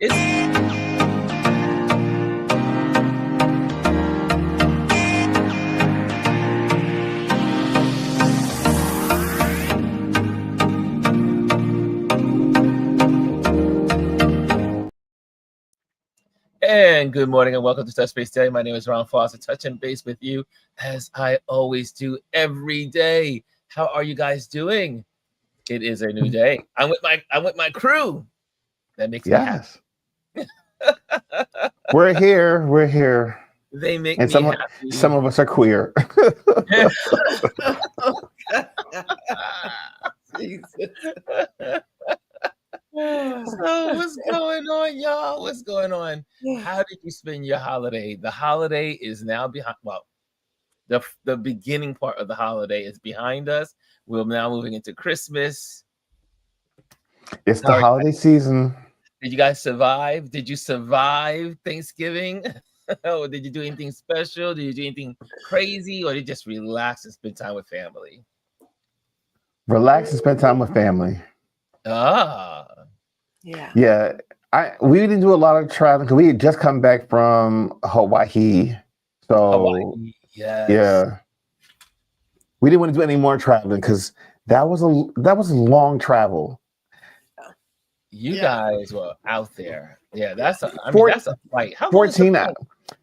It's And good morning and welcome to Touch Base Daily. My name is Ron Foster, touching base with you as I always do every day. How are you guys doing? It is a new day. I'm with my crew. That makes me happy. Yes, we're here. We're here, They make and me some happy. of us are queer. Jesus. So what's going on, y'all? What's going on? How did you spend your holiday? The holiday is now behind. Well, the beginning part of the holiday is behind us. We're now moving into Christmas. It's the How are you holiday season. Did you guys survive? Did you survive Thanksgiving? Or did you do anything special? Did you do anything crazy? Or did you just relax and spend time with family? Relax and spend time with family. Ah, Yeah, we didn't do a lot of traveling because we had just come back from Hawaii. So Hawaii. Yes. yeah, we didn't want to do any more traveling because that was a long travel. You guys were out there. Yeah, Four, that's a flight. How long is the 14 flight?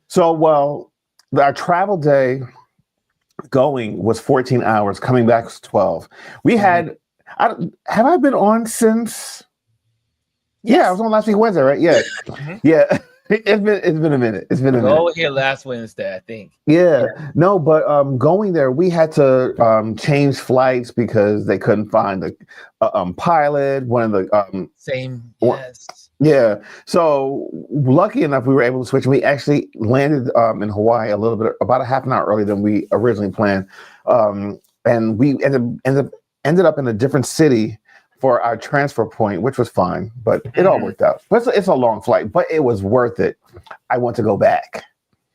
So our travel day going was 14 hours. Coming back was 12. We had. Have I been on since? Yeah, I was on last week Wednesday, right? Yeah, Mhm. yeah. It's been a minute. It's been a minute. Go here last Wednesday, I think. Yeah, no, but going there, we had to change flights because they couldn't find the pilot. One of the Same. one- Yes. yeah. So lucky enough, we were able to switch. And we actually landed in Hawaii a little bit, about a half an hour earlier than we originally planned, and we ended up in a different city for our transfer point, which was fine, but it all worked out. But it's a long flight, but it was worth it. I want to go back.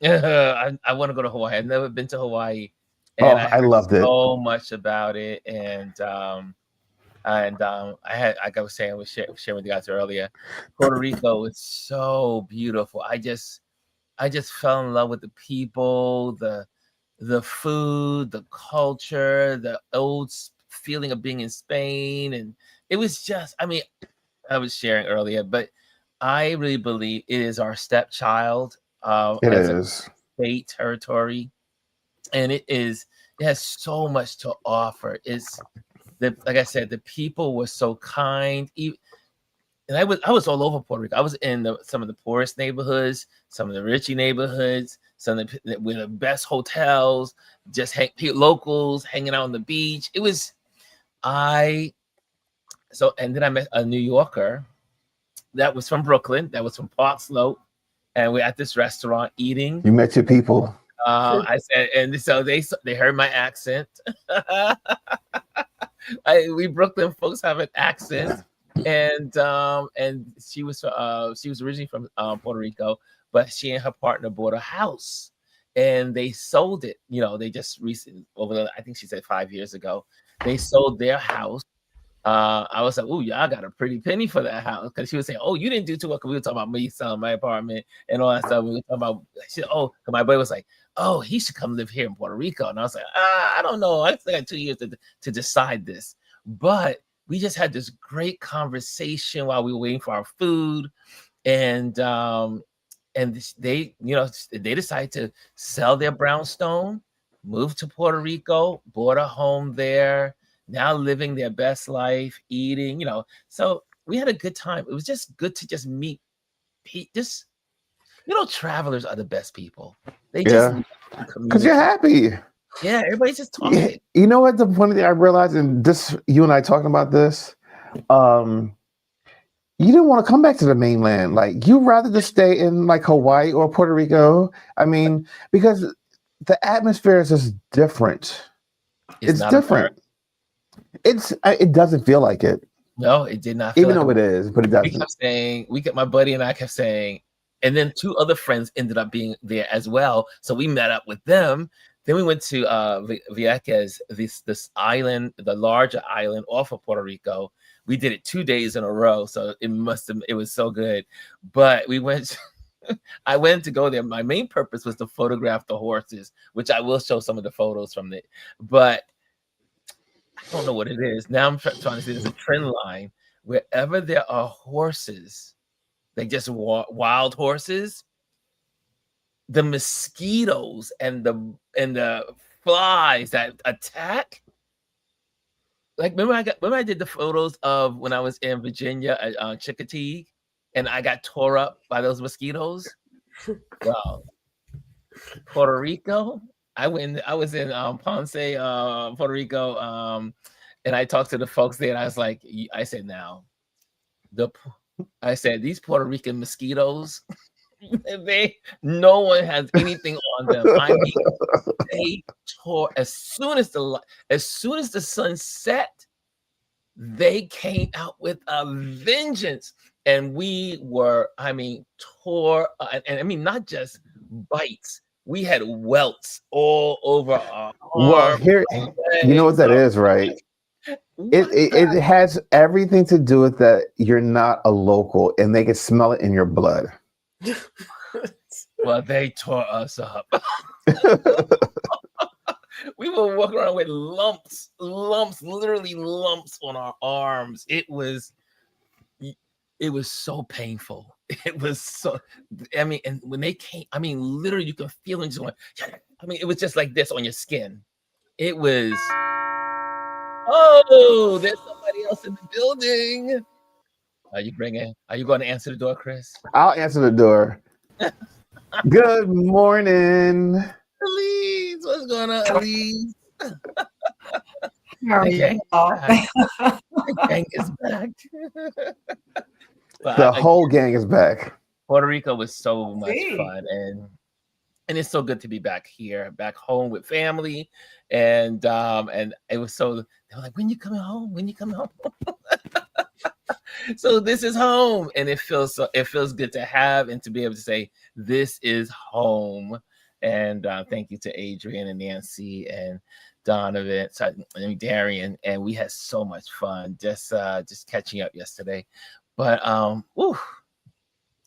I want to go to Hawaii. I've never been to Hawaii, Oh, and I I heard loved it. so much about it. I had, like I was saying, sharing with you guys earlier, Puerto Rico is so beautiful. I just fell in love with the people, the food, the culture, the feeling of being in Spain, and it was just. I mean, I was sharing earlier, but I really believe it is our stepchild It as a is. state territory, and it has so much to offer. Like I said, the people were so kind. And I was all over Puerto Rico. I was in some of the poorest neighborhoods, some of the richy neighborhoods, with the best hotels, locals hanging out on the beach. It was I and then I met a New Yorker that was from Brooklyn, that was from Park Slope, and we're at this restaurant eating. You met your people. I said, and so they heard my accent. We Brooklyn folks have an accent, and she was originally from Puerto Rico, but she and her partner bought a house, and they sold it. You know, they just recently I think she said 5 years ago, they sold their house. I was like, "Ooh, y'all got a pretty penny for that house," because she was saying, "Oh, you didn't do too well." Because we were talking about me selling my apartment and all that stuff. We were talking about, "Oh," because my boy was like, "Oh, he should come live here in Puerto Rico," and I was like, "I don't know. I still got 2 years to decide this." But we just had this great conversation while we were waiting for our food, and they decided to sell their brownstone, move to Puerto Rico, bought a home there, now living their best life, eating, so we had a good time. It was just good to just meet just travelers are the best people. They just Yeah, love to because you're communicate. happy. Yeah, everybody's just Yeah, talking. you know what? The funny thing I realized, and this, you and I talking about this, um, you didn't want to come back to the mainland. Like you rather just stay in like Hawaii or Puerto Rico. I mean, because the atmosphere is just different. It's It's not America. different. It doesn't feel like it, No, it did not feel even like though it is, but it doesn't. my buddy and I kept saying, and then two other friends ended up being there as well. So we met up with them. Then we went to Vieques, this island, the larger island off of Puerto Rico. we did it 2 days in a row, so it was so good. But we went. I went to go there. My main purpose was to photograph the horses, which I will show some of the photos from it. But I don't know what it is. Now I'm trying to see there's a trend line. Wherever there are horses, they just wild horses, the mosquitoes and the flies that attack. Like remember I did the photos of when I was in Virginia at Chickateague, and I got tore up by those mosquitoes. Well, Puerto Rico. I was in Ponce, Puerto Rico, and I talked to the folks there, and I was like, I said, these Puerto Rican mosquitoes, no one has anything on them. I mean, they tore as soon as the sun set, they came out with a vengeance. And we were, tore, and I mean, not just bites. We had welts all over our Well, arm. here, you know what that is, right? It has everything to do with that you're not a local, and they can smell it in your blood. Well, they tore us up. We were walking around with lumps, literally lumps on our arms. It was so painful. It was so, and when they came, literally you can feel it just going, it was just like this on your skin. It was, oh, there's somebody else in the building. Are you going to answer the door, Chris? I'll answer the door. Good morning. Elise, what's going on, Elise? How are you? The gang is back. The whole gang is back. Puerto Rico was so much fun, and it's so good to be back here, back home with family, and it was so. They were like, "When you coming home? When you coming home?" So this is home, and it feels good to have and to be able to say this is home. And thank you to Adrian and Nancy and Donovan and Darian, and we had so much fun just catching up yesterday. But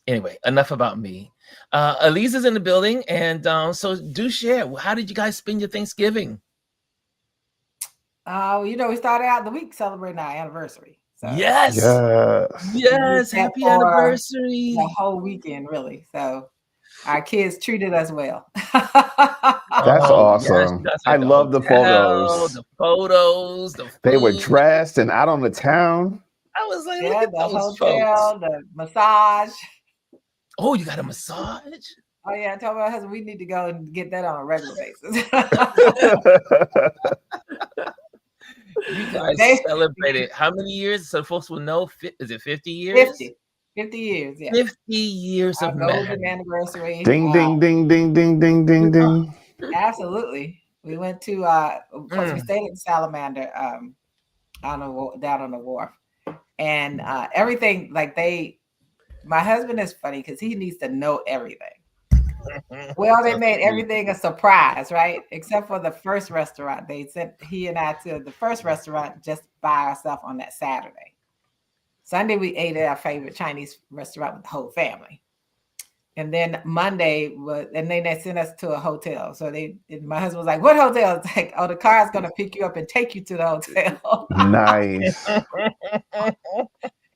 anyway, enough about me. Elise is in the building, and so do share. How did you guys spend your Thanksgiving? We started out the week celebrating our anniversary. So yes, happy anniversary. The whole weekend, really. So our kids treated us well. That's awesome. Yes, I love the photos. The photos. They were dressed and out on the town. I was like, look at the those hotel, folks. The massage. Oh, you got a massage? Oh yeah, I told my husband we need to go and get that on a regular basis. You guys celebrated how many years? So folks will know. Is it 50 years? 50 years, yeah. 50 years our of golden anniversary. Ding, ding, ding, ding, ding, ding, ding, ding. Absolutely. We went to we stayed at Salamander down on the wharf. And everything, my husband is funny because he needs to know everything. Well, they made everything a surprise, right? Except for the first restaurant. They sent he and I to the first restaurant just by ourselves on that Saturday. Sunday, we ate at our favorite Chinese restaurant with the whole family. And then Monday and then they sent us to a hotel. So my husband was like, "What hotel?" It's like, "Oh, the car is going to pick you up and take you to the hotel." Nice.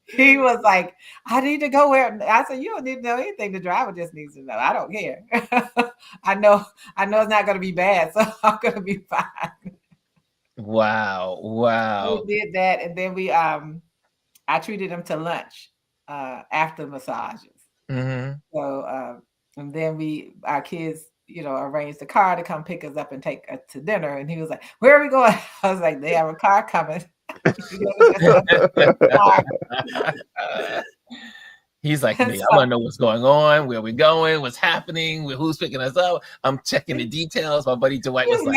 He was like, "I need to go where." I said, "You don't need to know anything. The driver just needs to know. I don't care. I know it's not going to be bad, so I'm going to be fine." Wow. We did that, and then I treated him to lunch after massages. Mm-hmm. So, and then our kids, arranged the car to come pick us up and take us to dinner. And he was like, "Where are we going?" I was like, "They have a car coming." He's like me. I want to know what's going on, where we're going, what's happening, who's picking us up. I'm checking the details. My buddy Dwight was like,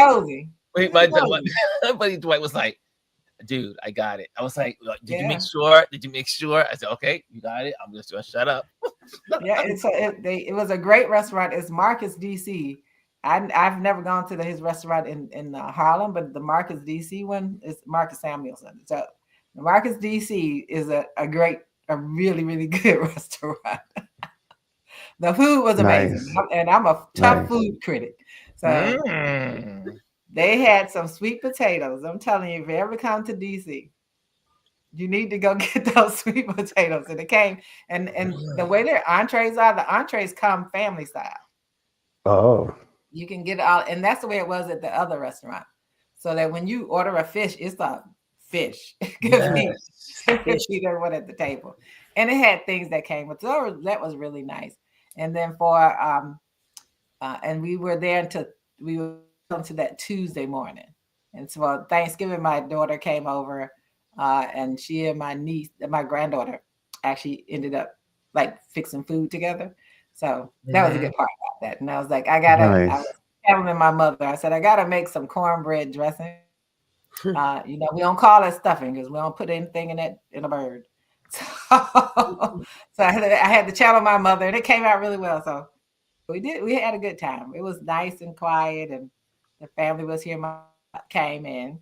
my buddy Dwight was like, "Dude, I got it." I was like, "Did you make sure? Did you make sure?" I said, "Okay, you got it. I'm just gonna shut up." Yeah, it was a great restaurant. It's Marcus DC. I've never gone to his restaurant in Harlem, but the Marcus DC one is Marcus Samuelson. So Marcus DC is a really, really good restaurant. The food was amazing. Nice. And I'm a tough Nice. food critic. So Mm. they had some sweet potatoes. I'm telling you, if you ever come to DC, you need to go get those sweet potatoes. And it came, and the way their entrees are, the entrees come family style. Oh, You can get it all, and that's the way it was at the other restaurant. So that when you order a fish, it's a fish. Yes. Fish eat everyone at the table. And it had things that came with, so that was really nice. And then and we were there until we were to that Tuesday morning. And so Thanksgiving, my daughter came over, and she and my granddaughter actually ended up like fixing food together. So that was a good part about that. And I was like, I was telling my mother, I said, I gotta make some cornbread dressing. We don't call it stuffing because we don't put anything in a bird. So I had to channel my mother, and it came out really well. So we had a good time. It was nice and quiet, and the family was here. My came in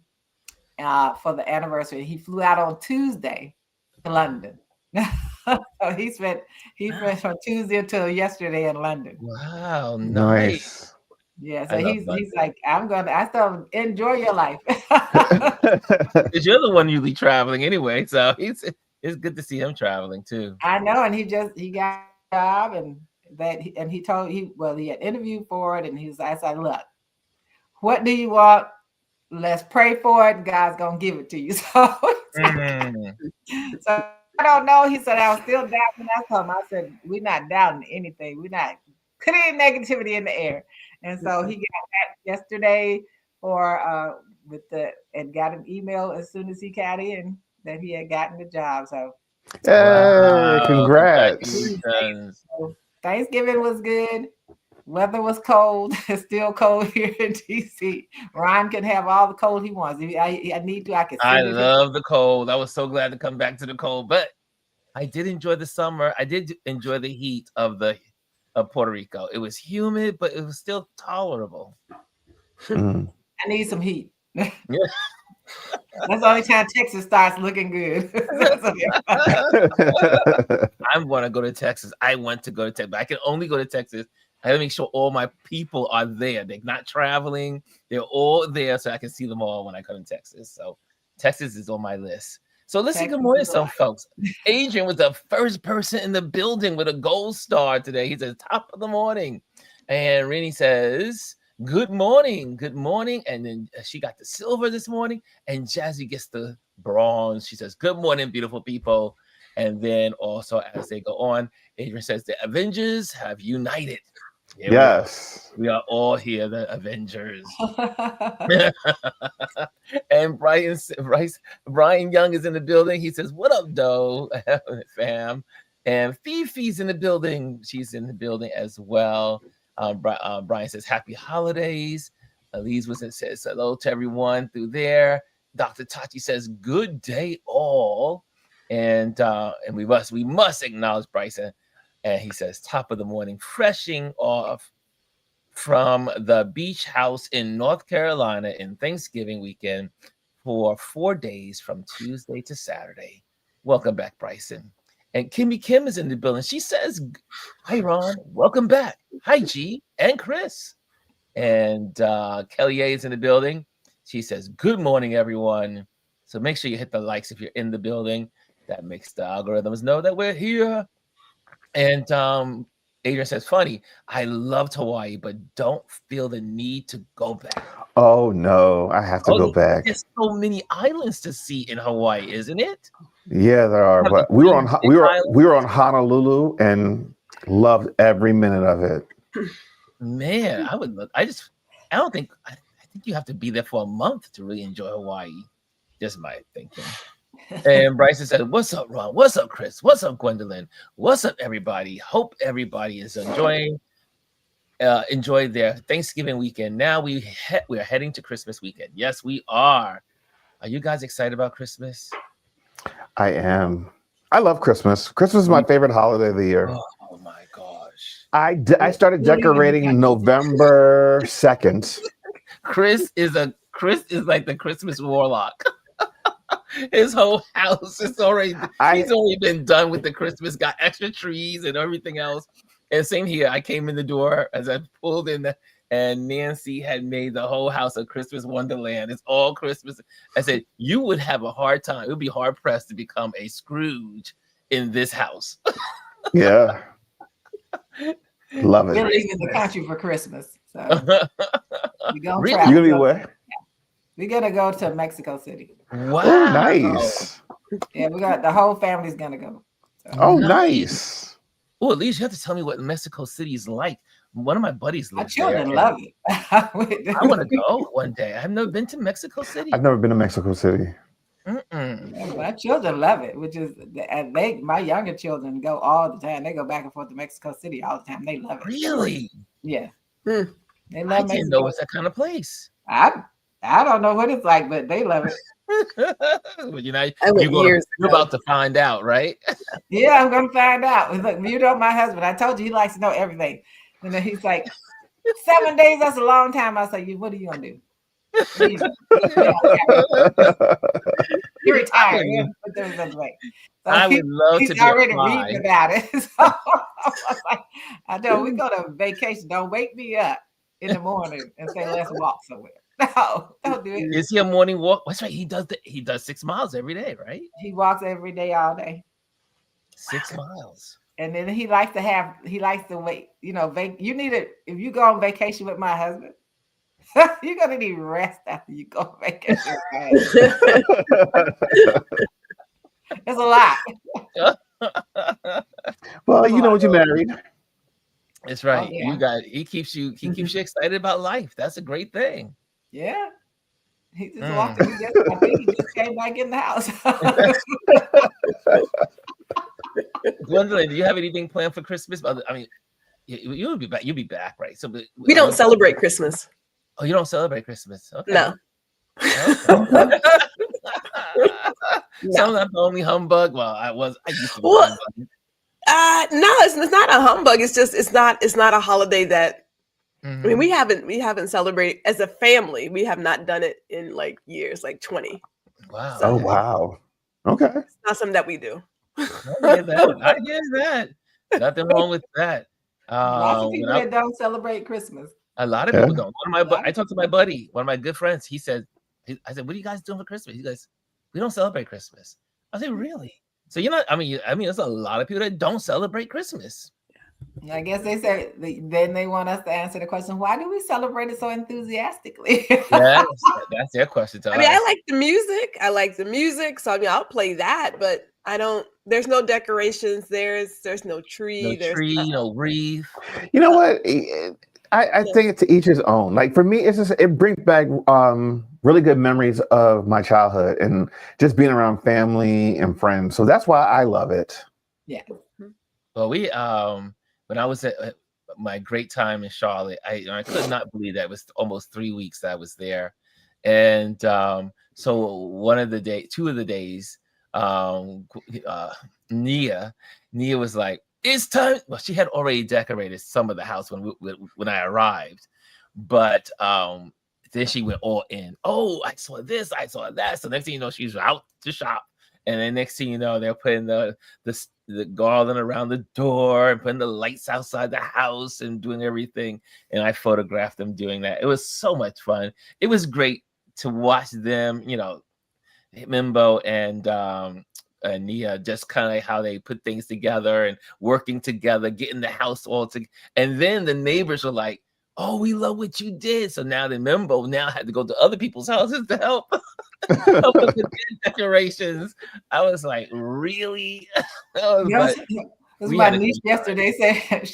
for the anniversary. He flew out on Tuesday to London. So he spent from Tuesday until yesterday in London. Wow, nice. nice. Yeah, so he's like, I still enjoy your life. Because you're the one usually traveling anyway, so it's good to see him traveling too. I know, and he got a job, and he had interviewed for it, and I said, look, what do you want? Let's pray for it, and God's gonna give it to you. So, so I don't know. He said I was still doubting. I told him, I said, we're not doubting anything. We're not putting negativity in the air. And so he got back yesterday and got an email as soon as he got in that he had gotten the job. So Hey, congrats. So Thanksgiving was good. Weather was cold. It's still cold here in DC. Ryan can have all the cold he wants. If I need to, I can. I love the cold. I was so glad to come back to the cold, but I did enjoy the summer. I did enjoy the heat of Puerto Rico. It was humid, but it was still tolerable. Mm. I need some heat. Yeah. That's the only time Texas starts looking good. I want to go to Texas. I want to go to Texas, but I can only go to Texas. I have to make sure all my people are there. They're not traveling. They're all there so I can see them all when I come to Texas. So Texas is on my list. So listen, good morning, some folks. Adrian was the first person in the building with a gold star today. He's at the top of the morning. And Rennie says, good morning. Good morning. And then she got the silver this morning. And Jazzy gets the bronze. She says, good morning, beautiful people. And then also as they go on, Adrian says, the Avengers have united. Here yes. We are all here, the Avengers. And Brian Young is in the building. He says, what up, Doe, fam? And Fifi's in the building. She's in the building as well. Brian says, happy holidays. Elise says hello to everyone through there. Dr. Tati says, good day all. And we must acknowledge Bryson. And he says, top of the morning, freshing off from the beach house in North Carolina in Thanksgiving weekend for 4 days from Tuesday to Saturday. Welcome back, Bryson. And Kimmy Kim is in the building. She says, hi, Ron. Welcome back. Hi, G and Chris. And Kelly A is in the building. She says, good morning, everyone. So make sure you hit the likes if you're in the building. That makes the algorithms know that we're here. And Adrian says, funny, I loved Hawaii, but don't feel the need to go back. Oh, no, I have to go back. There's so many islands to see in Hawaii, isn't it? Yeah, there are. But we were on Honolulu and loved every minute of it. Man, I think you have to be there for a month to really enjoy Hawaii. Just my thinking. And Bryson said, what's up, Ron? What's up, Chris? What's up, Gwendolyn? What's up, everybody? Hope everybody is enjoy their Thanksgiving weekend. Now we are heading to Christmas weekend. Yes, we are. Are you guys excited about Christmas? I am. I love Christmas. Christmas is my favorite holiday of the year. Oh my gosh. I started decorating November 2nd. Chris is like the Christmas warlock. His whole house is already. I He's already been done with the Christmas. Got extra trees and everything else. And same here. I came in the door as I pulled in, and Nancy had made the whole house a Christmas wonderland. It's all Christmas. I said you would have a hard time. It would be hard pressed to become a Scrooge in this house. yeah, love We're it. leaving the country for Christmas. So we're gonna Really? travel. You're gonna be what? We're gonna go to Mexico City. Wow. Oh, nice. Yeah, we got the whole family's gonna go. So, Oh, Nice. nice. Oh, at least you have to tell me what Mexico City is like. One of my buddies my lives there. children and love it. I want to go one day. I've never been to Mexico City. I've never been to Mexico City. Mm-mm. My children love it, which is, and my younger children go all the time. They go back and forth to Mexico City all the time. They love it. Really? Yeah. Hmm. They I love didn't know Mexico. it was that kind of place. I don't know what it's like, but they love it. But you know, I went years you're ago. about to find out, right? Yeah, I'm gonna find out. Look, you know my husband. I told you he likes to know everything. And then he's like, 7 days, that's a long time. I say, what are you gonna do? You're retired. You haven't put those in the way. So I would love to he's be already a fly. reading about it. So I was like, I know we go to vacation. Don't wake me up in the morning and say, let's walk somewhere. No, don't do it. Is he a morning walk? That's right. He does 6 miles every day, right? He walks every day, all day. 6 miles. And then he likes to wait, you need it. If you go on vacation with my husband, you're gonna need rest after you go on vacation. Right? It's a lot. Well, you know what you married. That's right. Oh, yeah. You got. He keeps you excited about life. That's a great thing. Yeah. He just walked in. I think he just came back in the house. Gwendolyn, do you have anything planned for Christmas? I mean, you'll be back. You'll be back, right? So We don't celebrate Christmas. Oh, you don't celebrate Christmas? Okay. No. Okay. So I'm not the only humbug. Well, I used to be Well, humbug. No, it's not a humbug. It's just it's not a holiday that I mean we haven't celebrated as a family. We have not done it in like years, like 20. Wow. Oh, wow. Okay. It's not something that we do. I hear that. I hear that. Nothing wrong with that. Lots of people when I- that don't celebrate Christmas. A lot of Yeah. people don't. I talked to my buddy, one of my good friends. He said, I said, what are you guys doing for Christmas? He goes, we don't celebrate Christmas. I said, really? So I mean, there's a lot of people that don't celebrate Christmas. I guess they say then they want us to answer the question, why do we celebrate it so enthusiastically? Yeah, that's their question to I mean, us. I like the music. So I mean, I'll play that, but I don't. There's no decorations. There's no tree. No tree, no wreath. You know what? I think it's to each his own. Like for me, it brings back really good memories of my childhood and just being around family and friends. So that's why I love it. Yeah. Well, we when I was at my great time in Charlotte, I could not believe that it was almost 3 weeks that I was there, and so two of the days, Nia was like, it's time. Well, she had already decorated some of the house when I arrived, but then she went all in. Oh, I saw this, I saw that. So next thing you know, she's out to shop, and then next thing you know, they're putting the garland around the door and putting the lights outside the house and doing everything. And I photographed them doing that. It was so much fun. It was great to watch them, Mimbo and Nia, just kind of how they put things together and working together, getting the house all together. And then the neighbors were like, oh, we love what you did. So now the Mimbo had to go to other people's houses to help with the decorations. I was like, really? My niece yesterday said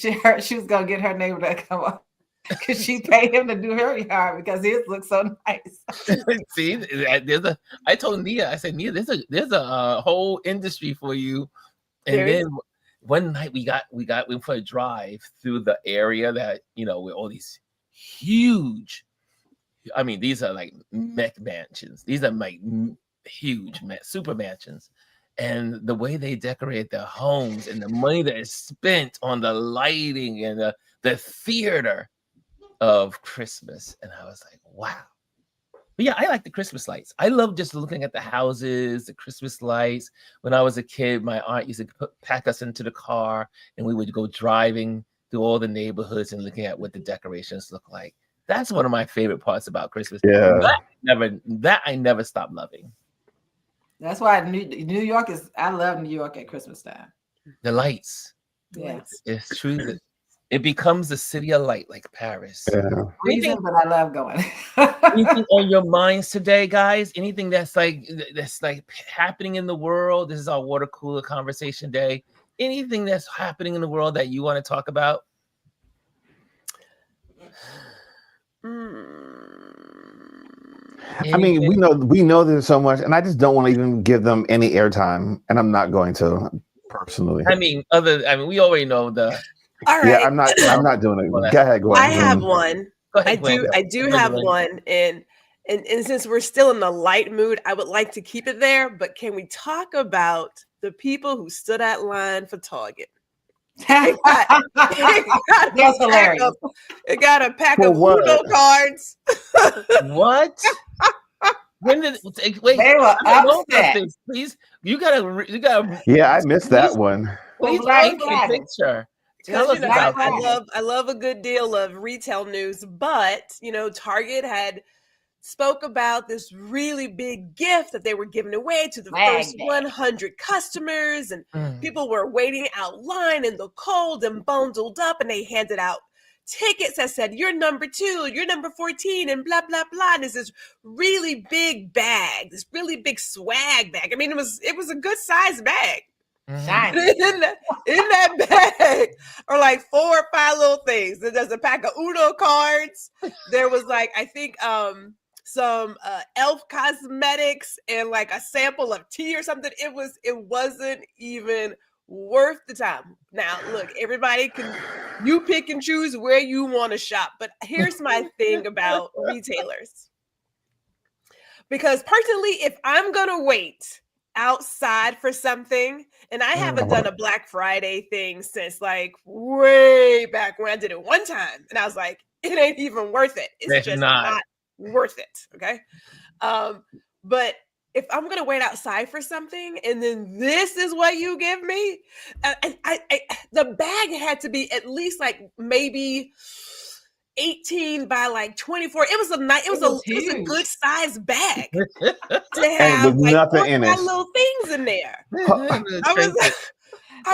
she was gonna get her neighbor to come up because she paid him to do her yard because his looks so nice. See, I told Nia, I said, Nia, there's a whole industry for you. And then one night we went for a drive through the area that, with all these huge, I mean, these are like mech mansions. These are like huge super mansions. And the way they decorate their homes and the money that is spent on the lighting and the theater of Christmas. And I was like, wow, But yeah, I like the Christmas lights. I love just looking at the houses, the Christmas lights. When I was a kid, my aunt used to pack us into the car, and we would go driving through all the neighborhoods and looking at what the decorations look like. That's one of my favorite parts about Christmas. Yeah. That I never stop loving. That's why New York is. I love New York at Christmas time. The lights. Yeah, It's true that it becomes the city of light, like Paris. Yeah. reason, but I love going. Anything on your minds today, guys? Anything that's like happening in the world? This is our water cooler conversation day. Anything that's happening in the world that you want to talk about? I mean, we know there's so much, and I just don't want to even give them any airtime, and I'm not going to personally. I mean, we already know the. All right. Yeah, I'm not doing it. Go ahead. I have one. Go ahead, Gwen. I do have one, and since we're still in the light mood, I would like to keep it there. But can we talk about the people who stood at line for Target? That's hilarious. It got a pack For of what? Uno cards. What? When did wait? They were I don't know about upset. this. Please, you gotta. Yeah, I missed that one. Please Black paint a Friday. picture. Because, Tell us about that. I love a good deal of retail news, but Target had spoke about this really big gift that they were giving away to the first 100 customers, and people were waiting out line in the cold and bundled up, and they handed out tickets that said you're number 2, you're number 14, and blah blah blah. And it's this really big bag, this really big swag bag. I mean, it was a good size bag. Shiny. In that bag are like 4 or 5 little things. There's a pack of Uno cards. There was like, I think some Elf cosmetics and like a sample of tea or something. It wasn't even worth the time. Now look, everybody you pick and choose where you want to shop. But here's my thing about retailers. Because personally, if I'm gonna wait outside for something, and I haven't done a Black Friday thing since like way back when I did it one time, and I was like, it ain't even worth it. It's just not worth it. Okay. But if I'm gonna wait outside for something, and then this is what you give me, the bag had to be at least like maybe 18 by like 24. It was a good size bag to have with like nothing in it. little things in there. I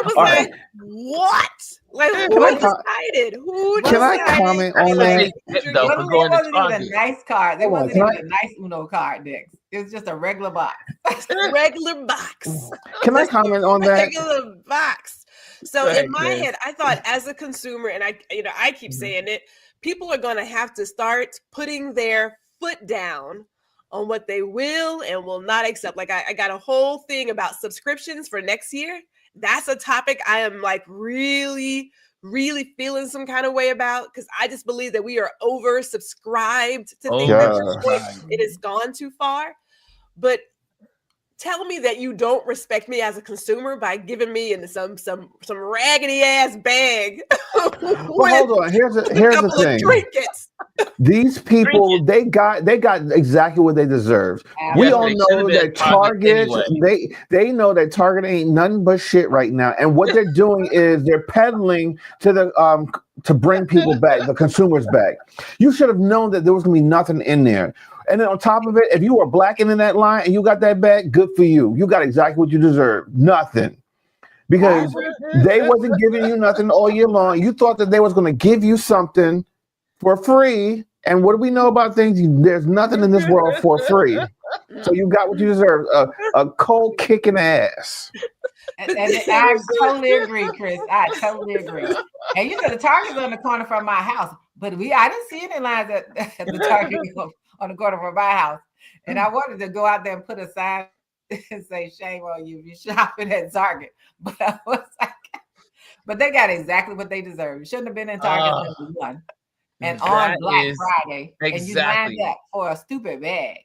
was like, what? Like, who decided? Can I comment on that? It wasn't even a nice card. There wasn't even a nice Uno card, Dix. It was just a regular box. Regular box. Can I comment on that? Regular box. So in my head, I thought as a consumer, and I keep saying it, people are going to have to start putting their foot down on what they will and will not accept. Like I got a whole thing about subscriptions for next year. That's a topic I am like really, really feeling some kind of way about, because I just believe that we are oversubscribed to things at this point. It has gone too far. But tell me that you don't respect me as a consumer by giving me in some raggedy ass bag. Well, hold on. Here's the thing. Trinkets. These people, they got exactly what they deserved. We all know that Target, they know that Target ain't nothing but shit right now. And what they're doing is they're peddling to the to bring people back, the consumers back. You should have known that there was gonna be nothing in there. And then on top of it, if you were blacking in that line and you got that bag, good for you. You got exactly what you deserve. Nothing. Because they wasn't giving you nothing all year long. You thought that they was going to give you something for free. And what do we know about things? There's nothing in this world for free. So you got what you deserve. A cold kicking ass. And I totally agree, Chris. I totally agree. And the Target's on the corner from my house. But I didn't see any lines at the Target on the corner from my house. And I wanted to go out there and put a sign and say, shame on you if you're shopping at Target. But I was like, but they got exactly what they deserve. You shouldn't have been in Target number 1. And on Black Friday. And you lined up for a stupid bag.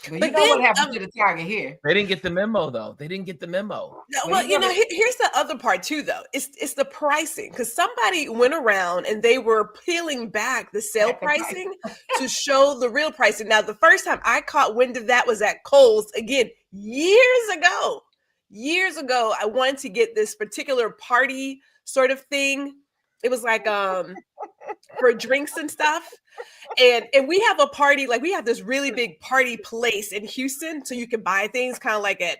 But you But know what then, happened to the Target here? They didn't get the memo though. They didn't get the memo. no, Well, well, you never- here's the other part too, though. It's the pricing, because somebody went around and they were peeling back the sale Back the price. pricing to show the real pricing. Now, the first time I caught wind of that was at Kohl's, again, years ago. Years ago, I wanted to get this particular party sort of thing. It was like for drinks and stuff. And we have a party, like we have this really big party place in Houston, so you can buy things kind of like at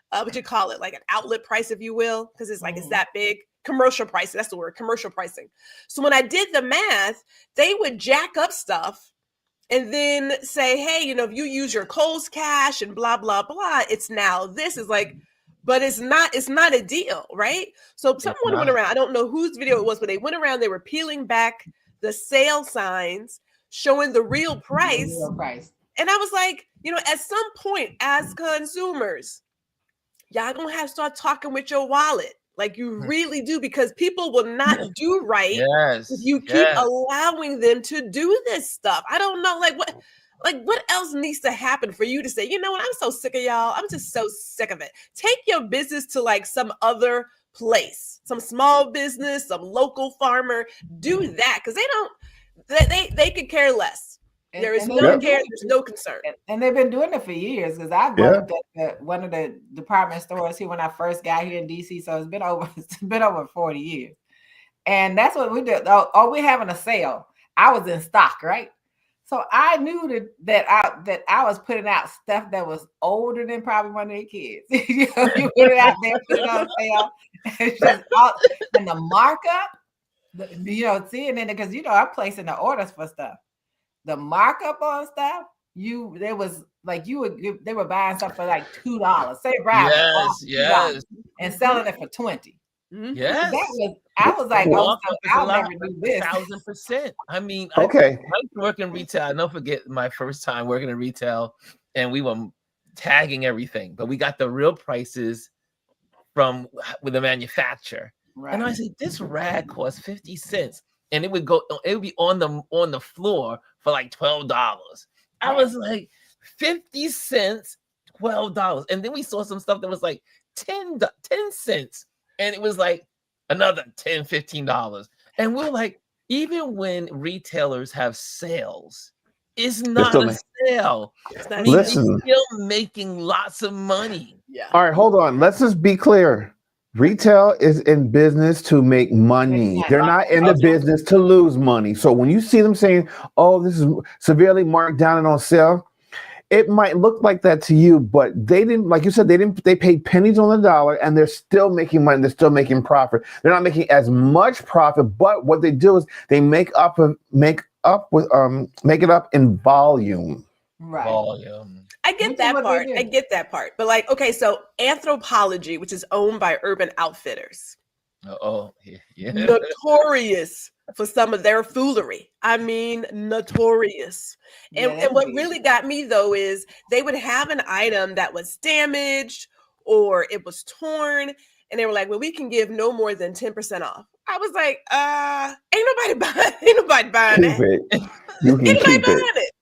what you call it, like an outlet price, if you will, because it's like it's that big. Commercial pricing, that's the word, commercial pricing. So when I did the math, they would jack up stuff and then say, hey, if you use your Kohl's cash and blah blah blah, it's now this is like. But it's not a deal, right? So someone went around, I don't know whose video it was, but they went around, they were peeling back the sale signs showing the real price. The real price. And I was like, at some point as consumers, y'all gonna have to start talking with your wallet. Like you really do, because people will not do right Yes. if you keep allowing them to do this stuff. I don't know, what else needs to happen for you to say, you know what, I'm so sick of y'all. I'm just so sick of it. Take your business to like some other place, some small business, some local farmer. Do that, because they could care less. There is no care. There's no concern. And they've been doing it for years, because I worked at one of the department stores here when I first got here in DC. So it's been over 40 years. And that's what we did. Oh, we're having a sale. I was in stock, right? So I knew that I was putting out stuff that was older than probably one of their kids. You put it out there, put it on sale. It's just and the markup, seeing it, because I'm placing the orders for stuff. The markup on stuff, they were buying stuff for like $2. Say $2 and selling it for $20. Yes. I was like, I'll never do this. 1,000%. I mean, okay. I used to work in retail. I don't forget my first time working in retail, and we were tagging everything, but we got the real prices with the manufacturer. Right. And I said, this rag costs 50 cents. And it would be on the floor for like $12. I was like, 50 cents, $12. And then we saw some stuff that was like 10 cents. And it was like another $10, $15. And we're like, even when retailers have sales, it's not a sale. Listen, they're still making lots of money. Yeah. All right, hold on. Let's just be clear. Retail is in business to make money. They're not in the business to lose money. So when you see them saying, oh, this is severely marked down and on sale, it might look like that to you, but they didn't, like you said, they paid pennies on the dollar, and they're still making money. They're still making profit. They're not making as much profit, but what they do is they make it up in volume. Right. Volume. I get that part. But like, okay, so Anthropologie, which is owned by Urban Outfitters. Yeah. Notorious for some of their foolery. I mean, notorious. And what really got me though is they would have an item that was damaged or it was torn, and they were like, well, we can give no more than 10% off. I was like, ain't nobody buying that. You can keep it.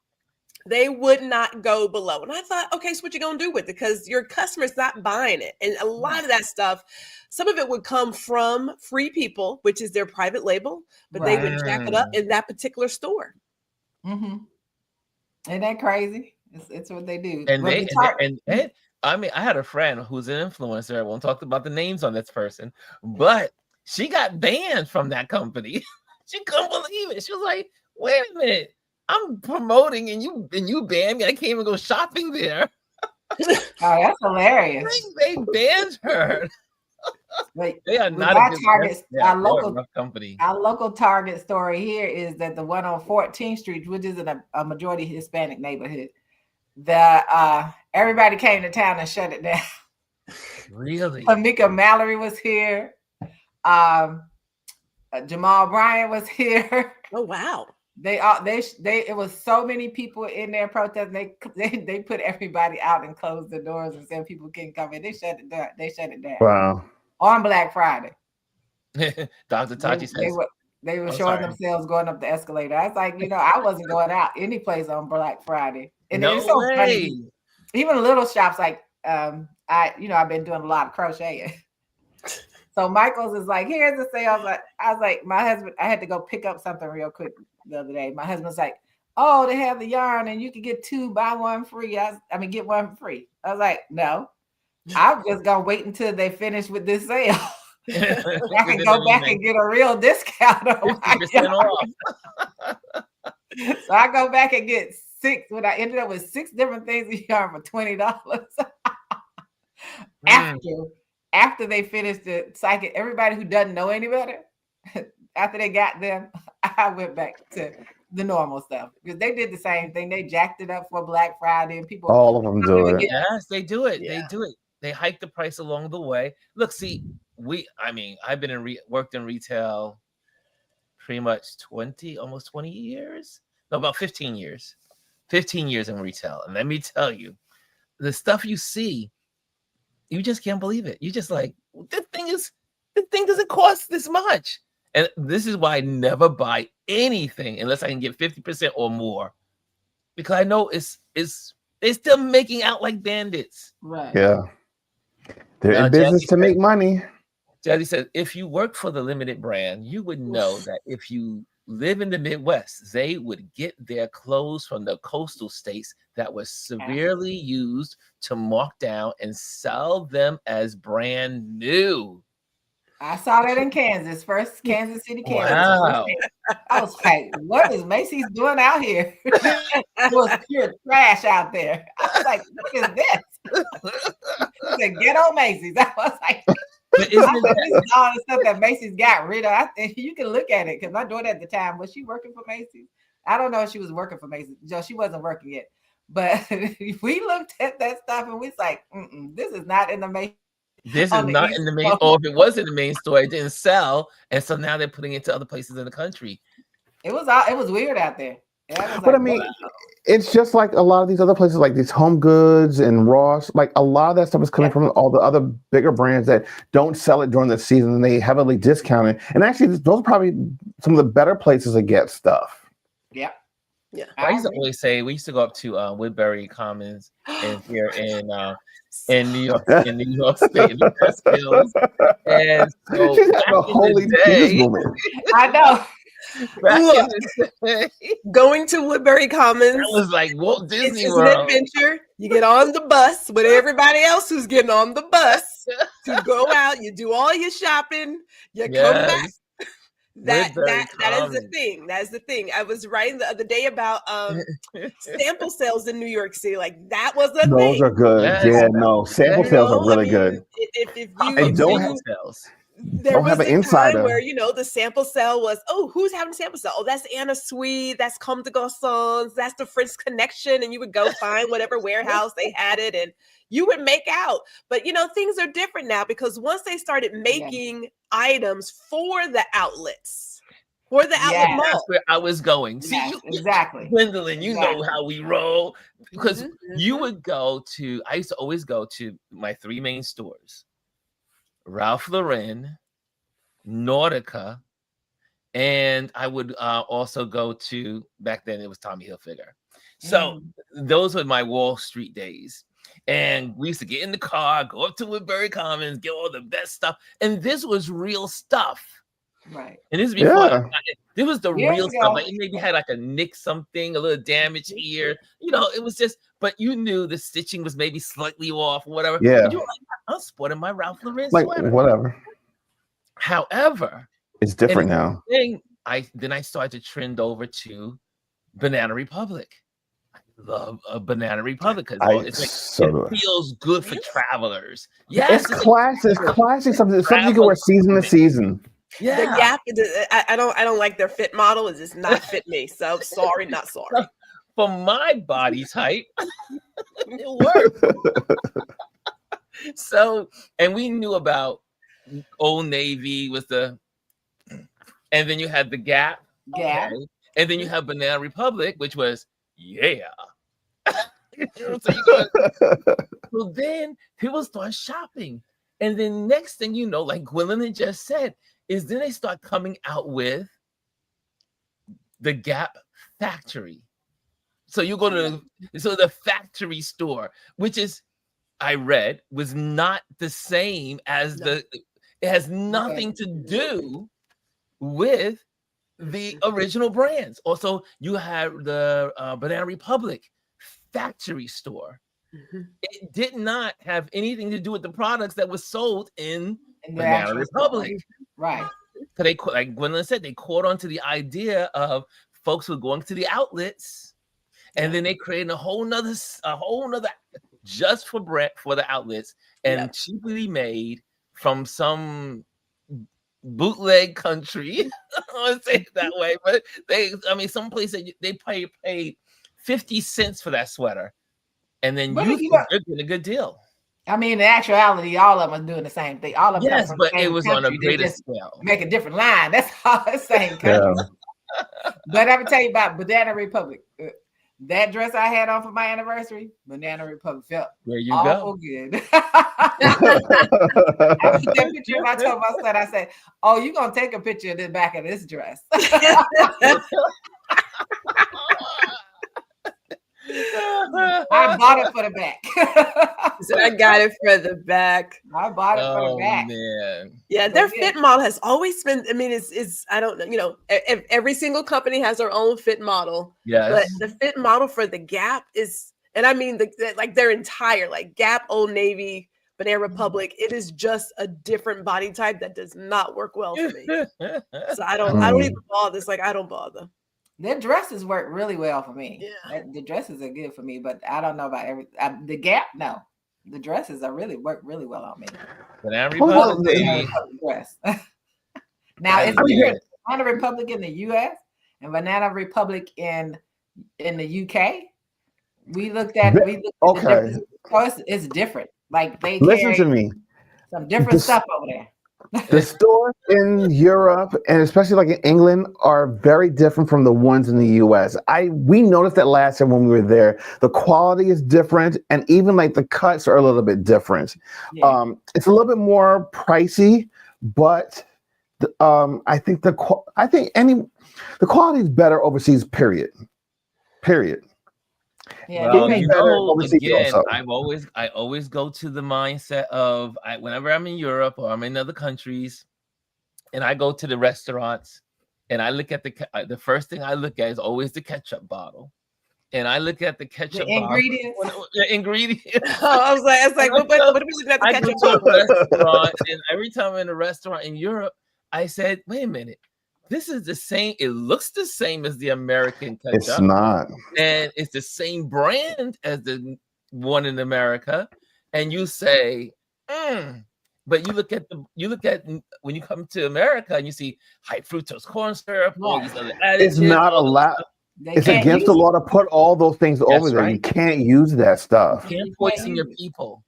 They would not go below. And I thought, okay, so what you gonna do with it? Because your customer's not buying it. And a lot of that stuff, some of it would come from Free People, which is their private label, but they would jack it up in that particular store. Mm-hmm. Ain't that crazy? It's what they do. And I mean, I had a friend who's an influencer. I won't talk about the names on this person, but she got banned from that company. She couldn't believe it. She was like, wait a minute. I'm promoting and you banned me. I can't even go shopping there. Oh, that's hilarious. They banned her. Wait, they are not a Target. our company. Our local Target story here is that the one on 14th Street, which is in a majority Hispanic neighborhood, everybody came to town and shut it down. Really? Tamika Mallory was here. Jamal Bryant was here. Oh wow. It was so many people in there protesting. They put everybody out and closed the doors and said people couldn't come in. They shut it down. Wow. On Black Friday. Dr. Tachi says they were showing themselves going up the escalator. I was like, I wasn't going out any place on Black Friday. And No it's so way. funny. Even little shops like I've been doing a lot of crocheting. So Michael's is like, here's the sale. I was like, my husband, I had to go pick up something real quick the other day. My husband's like, oh, they have the yarn and you can get 2, buy 1 free. Get 1 free. I was like, no, I'm just gonna wait until they finish with this sale. I can go back and get a real discount on my yarn. Off. So I go back and get 6. When I ended up with 6 different things of yarn for $20. After they finished the cycle, everybody who doesn't know any better, after they got them, I went back to the normal stuff because they did the same thing. They jacked it up for Black Friday, and people, all of them do it. Yes, they do it. Yeah. They do it. They hike the price along the way. Look, see, I've been worked in retail pretty much almost 20 years. No, about 15 years. 15 years in retail. And let me tell you, the stuff you see, you just can't believe it. You just like, the thing doesn't cost this much. And this is why I never buy anything unless I can get 50% or more. Because I know they're still making out like bandits. right? Yeah. They're in business to make money. Jazzy said, if you work for the limited brand, you would know that if you live in the Midwest, they would get their clothes from the coastal states that were severely used to mark down and sell them as brand new. I saw that in Kansas, first Kansas City, Kansas. Wow. I was like, what is Macy's doing out here? It was pure trash out there. I was like, what is this? He said, ghetto Macy's. I was like, this is all the stuff that Macy's got rid of. I think you can look at it because my daughter at the time, was she working for Macy's? I don't know if she was working for Macy's. No, she wasn't working yet. But we looked at that stuff and we was like, this is not in the Macy's. This is not in the main, or if it was in the main store, it didn't sell, and so now they're putting it to other places in the country. It was weird out there. Yeah, But I mean, it's just like a lot of these other places, like these Home Goods and Ross. Like a lot of that stuff is coming from all the other bigger brands that don't sell it during the season, and they heavily discount it. And actually, those are probably some of the better places to get stuff. Yeah. Yeah. I used to always say we used to go up to Woodbury Commons and here in New York State, in the Catskills. And so She's having a holy peace moment. I know. Back in the day, Going to Woodbury Commons, that was like Walt it's Disney an World. adventure. You get on the bus with everybody else who's getting on the bus to go out. You do all your shopping. You come back. Yes. That Woodbury is the Commons. thing. That's the thing. I was writing the other day about sample sales in New York City. Like that was a Those thing. are good. Yes. Yeah, no, sample You sales are I really mean, good. If you And don't have- sales. there don't was have a an insider. time where the sample sale was, oh, who's having a sample sale? Oh, that's Anna Sweet, that's Comme des Garçons, that's the French Connection, and you would go find whatever warehouse they had it, and you would make out. But things are different now because once they started making items for the outlets, for the outlet Yeah. That's mall. where I was going. See, Yes, you, exactly. Gwendolyn, you know Exactly. how we roll because Mhm, you mhm. would go to. I used to always go to my 3 main stores: Ralph Lauren, Nautica, and I would also go to, back then it was Tommy Hilfiger. So those were my Wall Street days. And we used to get in the car, go up to Woodbury Commons, get all the best stuff. And this was real stuff. Right. And this is before Yeah. this was the Years real ago. stuff. Like it maybe had like a nick something, a little damage here. It was just, but you knew the stitching was maybe slightly off or whatever. Yeah. But you were like, I'm sporting my Ralph Lauren Like sweater. whatever. However, It's different now. I started to trend over to Banana Republic. I love a Banana Republic because it feels good for travelers. Yes, It's classic. It's classic. Something you can wear season to season. Yeah. The Gap, I don't like their fit model. It does not fit me. So sorry, not sorry. For my body type, it worked. So, and we knew about Old Navy was and then you had the Gap. Yeah. Okay? And then you have Banana Republic, which was, so then people start shopping. And then next thing you know, like Gwendolyn just said, is then they start coming out with the Gap Factory. So you go to the factory store, which is, I read, was not the same as it has nothing to do with the original brands. Also, you have the Banana Republic factory store. It did not have anything to do with the products that was sold in Banana Republic. Right. So they, like Gwendolyn said, they caught on to the idea of folks who were going to the outlets, and then they created a whole nother just for the outlets, and cheaply made from some bootleg country. I would say it that way, but some place that they paid 50 cents for that sweater, and then you're getting a good deal. I mean, in actuality, all of them are doing the same thing. All of them, yes, but it was on a greater scale. Make a different line. That's all the same country. But I'm gonna tell you about Banana Republic. That dress I had on for my anniversary, Banana Republic felt awful good. I took that picture. I told my son, I said, "Oh, you're gonna take a picture of the back of this dress." I bought it for the back. So I got it for the back. I bought it for the back. Man. Yeah, their fit model has always been. I mean, it's I don't know. Every single company has their own fit model. Yes. But the fit model for the Gap is, and I mean their entire Gap, Old Navy, Banana Republic. It is just a different body type that does not work well for me. So I don't even bother. It's I don't bother. Their dresses work really well for me. Yeah. The dresses are good for me, but I don't know about the Gap. No, the dresses work really well on me. Banana Republic dress. Now it's different. Banana Republic in the U.S. and Banana Republic in the U.K. We looked at okay. It's different. They listen to me. Some different stuff over there. The stores in Europe and especially in England are very different from the ones in the US. We noticed that last year when we were there. The quality is different, and even the cuts are a little bit different. Yeah. It's a little bit more pricey, but I think the quality is better overseas. Period. Yeah, well, again, I always go to the mindset of whenever I'm in Europe or I'm in other countries, and I go to the restaurants, and I look at the first thing I look at is always the ketchup bottle, and I look at the ketchup ingredients. The ingredients. Oh, I was like, what are we looking at the ketchup bottle? I go to a restaurant, and every time I'm in a restaurant in Europe, I said, wait a minute. This is the same. It looks the same as the American ketchup. It's not. And it's the same brand as the one in America. And you say, but you look at when you come to America and you see high fructose corn syrup, all these other additives. It's not allowed. It's against the law to put all those things over there. Right. You can't use that stuff. You can't poison your people.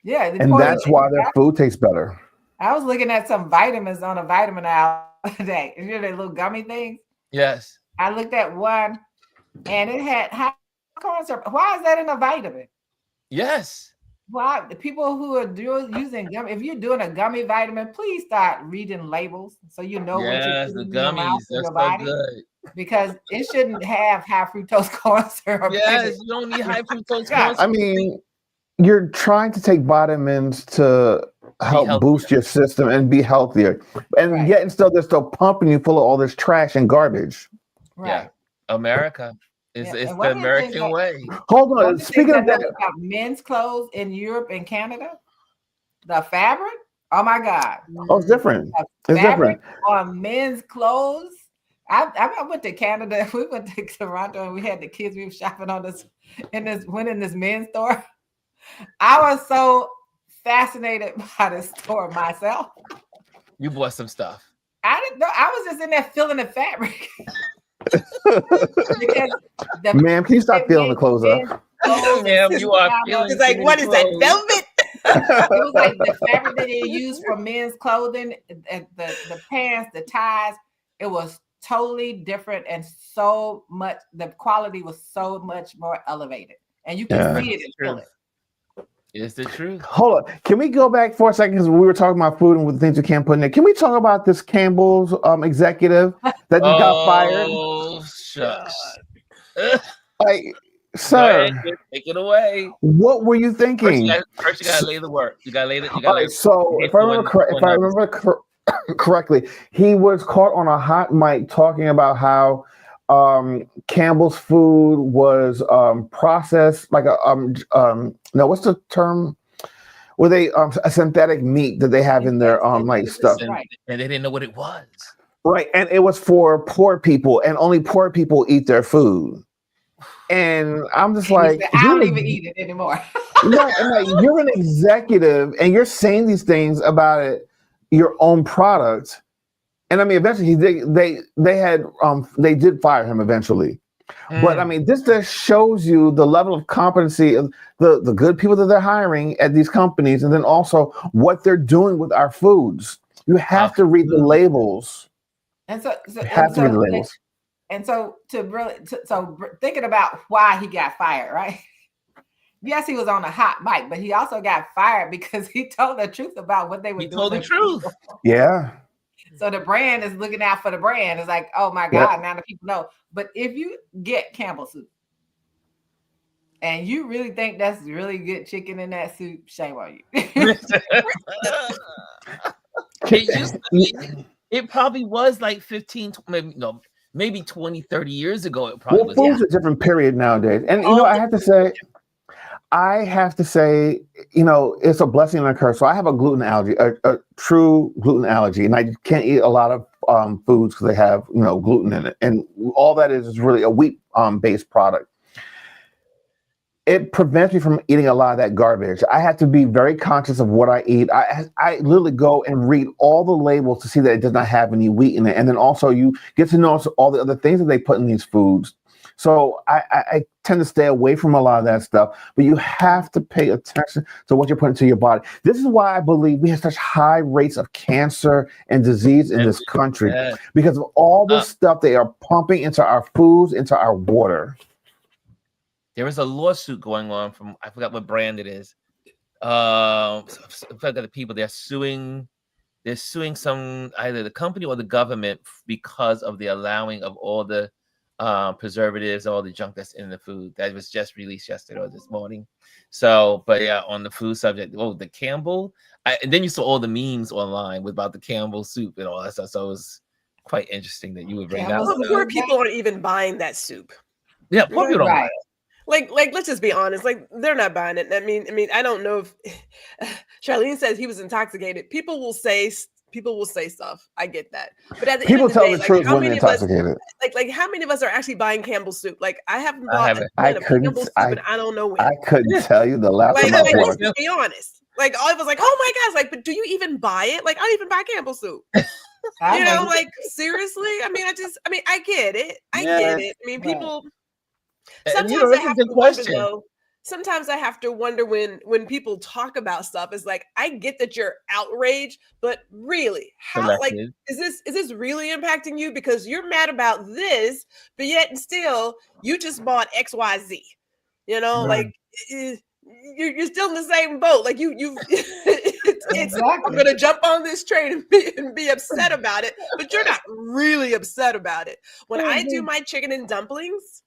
Yeah. And that's why their food tastes better. I was looking at some vitamins on a vitamin aisle today. You know the little gummy things? Yes. I looked at one and it had high corn syrup. Why is that in a vitamin? Yes. Why? The people who are using gummy, if you're doing a gummy vitamin, please start reading labels so you know what you're putting the gummies. That's so good. Because it shouldn't have high fructose corn syrup. Yes, you don't need high fructose corn syrup. I mean, you're trying to take vitamins to help boost your system and be healthier, and yet and still they're still pumping you full of all this trash and garbage. Right. Yeah, America it's the American way. Hold on, speaking of that, about men's clothes in Europe and Canada, the fabric. Oh my God! Oh, it's different. It's different on men's clothes. I went to Canada. We went to Toronto, and we had the kids. We were shopping in this men's store. I was so fascinated by the store myself. You bought some stuff. I didn't know. I was just in there feeling the fabric. Ma'am, can you stop feeling the clothes up? Ma'am, you are feeling. It's like, what is that, velvet? It was like the fabric that they use for men's clothing, the pants, the ties. It was totally different, and so much. The quality was so much more elevated, and you can see it and feel it. It's the truth. Hold on. Can we go back for a second? Because we were talking about food and the things you can't put in there. Can we talk about this Campbell's executive that just got fired? Oh, shucks. like, Go sir, ahead, kid, take it away. what were you First, thinking? you gotta lay the work. You gotta lay the. You All gotta lay right, so the if I remember correctly, he was caught on a hot mic talking about how Campbell's food was processed like a no, what's the term? Were they a synthetic meat that they have in their like stuff? Right. and they didn't know what it was. Right, and it was for poor people, and only poor people eat their food. And I'm just And he like, said, I don't even eat it anymore. right, and like you're an executive, and you're saying these things about it, your own product. And I mean, eventually they did fire him eventually. But I mean, this just shows you the level of competency of the good people that they're hiring at these companies, and then also what they're doing with our foods. You have to read the labels. And so thinking about why he got fired, right? Yes, he was on a hot mic, but he also got fired because he told the truth about what they were doing. He told the truth. Yeah. So the brand is looking out for the brand. It's like, oh my God, now the people know. But if you get Campbell soup and you really think that's really good chicken in that soup, shame on you. It probably was like 15, maybe 20, 30 years ago. It probably was. Food's a different period nowadays. And, I have to say, it's a blessing and a curse. So I have a gluten allergy, a true gluten allergy, and I can't eat a lot of foods because they have, gluten in it. And all that is really a wheat based product. It prevents me from eating a lot of that garbage. I have to be very conscious of what I eat. I literally go and read all the labels to see that it does not have any wheat in it. And then also you get to know all the other things that they put in these foods. So I tend to stay away from a lot of that stuff, but you have to pay attention to what you're putting into your body. This is why I believe we have such high rates of cancer and disease in this country, because of all the stuff they are pumping into our foods, into our water. There is a lawsuit going on from, I forgot what brand it is. I forgot the people, they're suing some, either the company or the government because of the allowing of all the preservatives, all the junk that's in the food. That was just released yesterday or this morning. So, but yeah, on the food subject, the Campbell, and then you saw all the memes online about the Campbell soup and all that stuff. So it was quite interesting that you would bring that up. Poor people aren't even buying that soup. Yeah, poor people don't buy it. Like, let's just be honest. Like, they're not buying it. I mean, I don't know if Charlene says he was intoxicated. People will say stuff. I get that. But at the people end of the tell day, the truth when they're intoxicated. Like, how many of us are actually buying Campbell's soup? Like, I haven't bought Campbell's soup, and I don't know when. I couldn't tell you the last time I bought it. Let's be honest. Like, all of us, like, oh my gosh, like, but do you even buy it? Like, I don't even buy Campbell's soup. Like, seriously. I mean, I get it. I get it. I mean, people. Sometimes I have to wonder, though. Sometimes I have to wonder when people talk about stuff. It's like, I get that you're outraged, but really, how like is this really impacting you? Because you're mad about this, but yet and still you just bought XYZ. Like you're still in the same boat. Like you I'm gonna jump on this train and be upset about it, but you're not really upset about it. When I do my chicken and dumplings.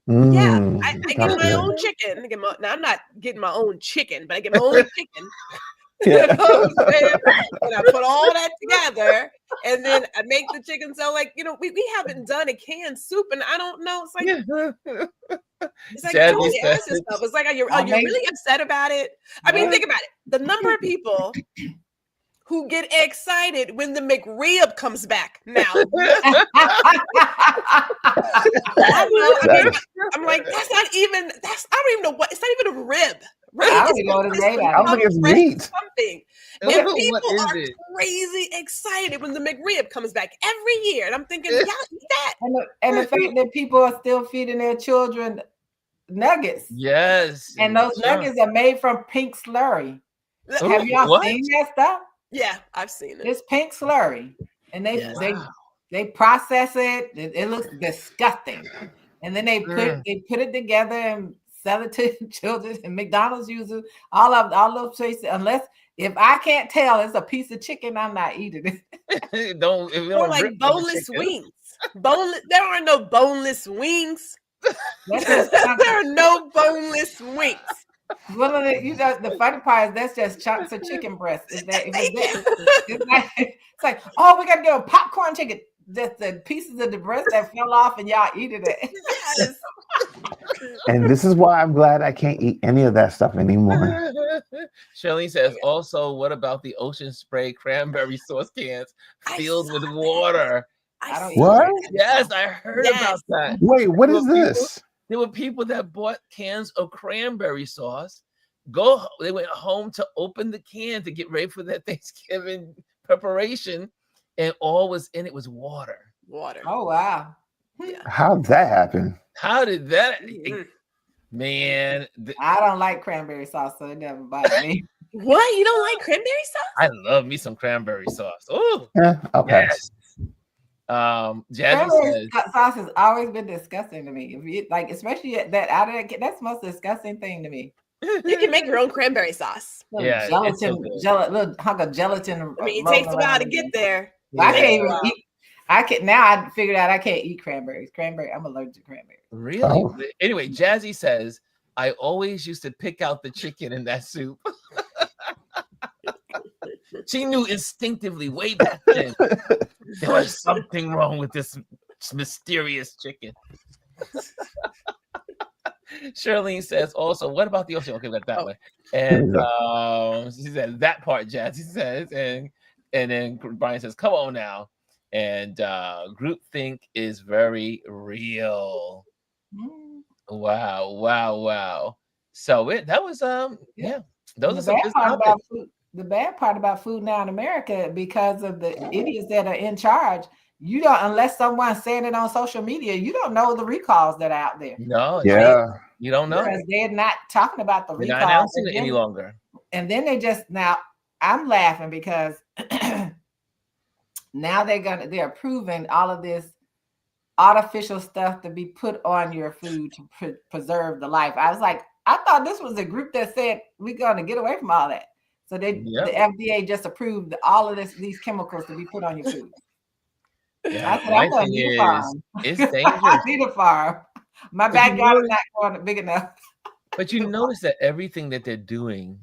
Yeah, I get my own chicken. Now I'm not getting my own chicken, but I get my own chicken. And I put all that together, and then I make the chicken. So, like, we haven't done a canned soup, and I don't know. It's like don't ask yourself. It's like, are you really upset about it? I mean, think about it. The number of people who get excited when the McRib comes back now. I'm like, I don't even know what, it's not even a rib. Right? I don't even know what his name is. I don't think it's meat. Something. And people are crazy excited when the McRib comes back every year. And I'm thinking, y'all eat that. And the fact that people are still feeding their children nuggets. Yes. And those nuggets are made from pink slurry. Have y'all seen that stuff? Yeah, I've seen it. It's pink slurry, and they process it. It looks disgusting, and then they put it together and sell it to children. And McDonald's uses all those places. Unless if I can't tell it's a piece of chicken, I'm not eating it. Or like boneless wings. There are no boneless wings. That's just There are no boneless wings. one of the, the funny part is that's just chunks of chicken breast. Is that Thank you. it's like, oh, we gotta do a popcorn chicken. Just the pieces of the breast that fell off and y'all eating it. Yes. And this is why I'm glad I can't eat any of that stuff anymore. Shirley says, also, what about the Ocean Spray cranberry sauce cans filled with water? I don't What? Yes, I heard about that. Wait, what is Well, people- this? There were people that bought cans of cranberry sauce. They went home to open the can to get ready for their Thanksgiving preparation, and all was in it was water. Water. Oh wow. How'd that happen? How did that, Mhm. man? I don't like cranberry sauce, so it never bothered me. What? You don't like cranberry sauce? I love me some cranberry sauce. Oh, Yeah, okay. yes. Jazzy Cranberry says, sauce has always been disgusting to me. If you like, especially that out of that, that's the most disgusting thing to me. You can make your own cranberry sauce. Little Yeah, it's so gelatin, good. little hunk of gelatin. I mean, it rolling takes a while around to in get there. there. I can't Yeah. even eat. I can now. I figured out I can't eat cranberries. I'm allergic to cranberries. Really? Oh. Anyway, Jazzy says, I always used to pick out the chicken in that soup. She knew instinctively way back then there was something wrong with this mysterious chicken. Charlene says also, what about the ocean? Okay, we got that one. And she said that part, Jazzy says, and then Brian says, come on now. And groupthink is very real. Wow. So that was yeah. Those are some good topics. The bad part about food now in America, because of the idiots that are in charge, you don't, unless someone's saying it on social media, you don't know the recalls that are out there. No, Yeah. you don't know. Because they're not talking about the They're recalls. not announcing it any longer. And then they just, now I'm laughing because now they're approving all of this artificial stuff to be put on your food to preserve the life. I was like, I thought this was a group that said we're going to get away from all that. So the FDA just approved all of these chemicals to be put on your food. Yeah, I said, I'm going to need a farm. It's I dangerous. need a farm. My backyard is not going big enough. But you notice that everything that they're doing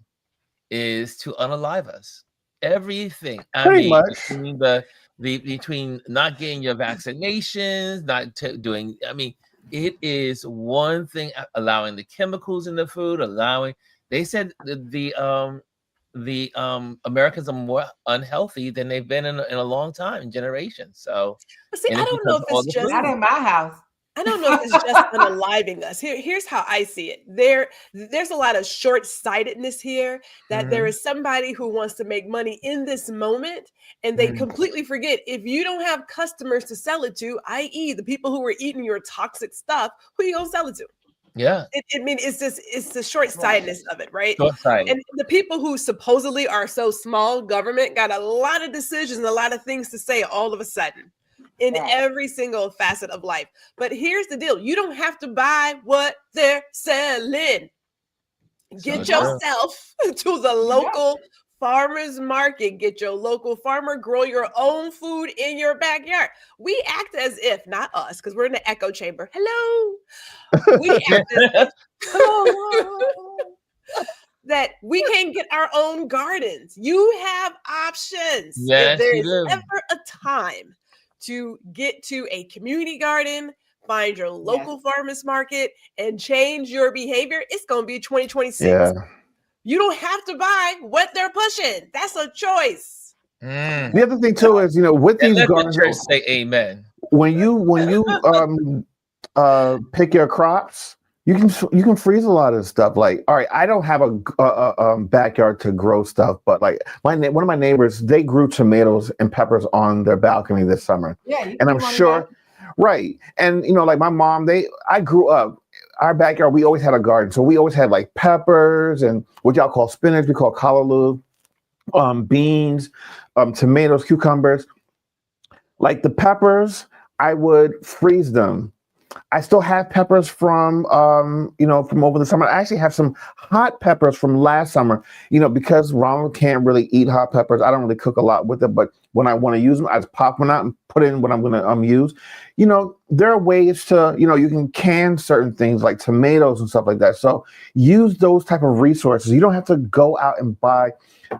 is to unalive us. Everything. Pretty much. Between not getting your vaccinations, not doing. I mean, it is one thing allowing the chemicals in the food, allowing. They said the Americans are more unhealthy than they've been in a long time, in generations. So, see, I don't know if it's just not in my house. I don't know if it's just unaliving us. Here's how I see it. There's a lot of short-sightedness here, that there is somebody who wants to make money in this moment, and they completely forget, if you don't have customers to sell it to, i.e. the people who are eating your toxic stuff, who are you gonna sell it to? Yeah. It's the short-sightedness of it, right? Short-sighted. And the people who supposedly are so small, government got a lot of decisions and a lot of things to say all of a sudden in every single facet of life. But here's the deal. You don't have to buy what they're selling. Get yourself to the local farmer's market. Get your local farmer, grow your own food in your backyard. We act as if, not us, because we're in the echo chamber. Hello. We act as if, hello, that we can't get our own gardens. You have options. Yes, if there is you do. ever a time to get to a community garden, find your local farmers market, and change your behavior, it's going to be 2026. Yeah. You don't have to buy what they're pushing. That's a choice. The other thing too is, with these Let the gardens, church say amen. when you pick your crops, you can freeze a lot of stuff. Like, all right, I don't have a backyard to grow stuff, but like one of my neighbors, they grew tomatoes and peppers on their balcony this summer. Yeah, and I'm sure, right? And like my mom, I grew up. Our backyard, we always had a garden, so we always had like peppers and what y'all call spinach, we call callaloo, beans, tomatoes, cucumbers. Like the peppers, I would freeze them. I still have peppers from from over the summer. I actually have some hot peppers from last summer. Because Ronald can't really eat hot peppers. I don't really cook a lot with it, but when I want to use them, I just pop one out and put in what I'm going to use. There are ways to you can can certain things like tomatoes and stuff like that. So use those type of resources. You don't have to go out and buy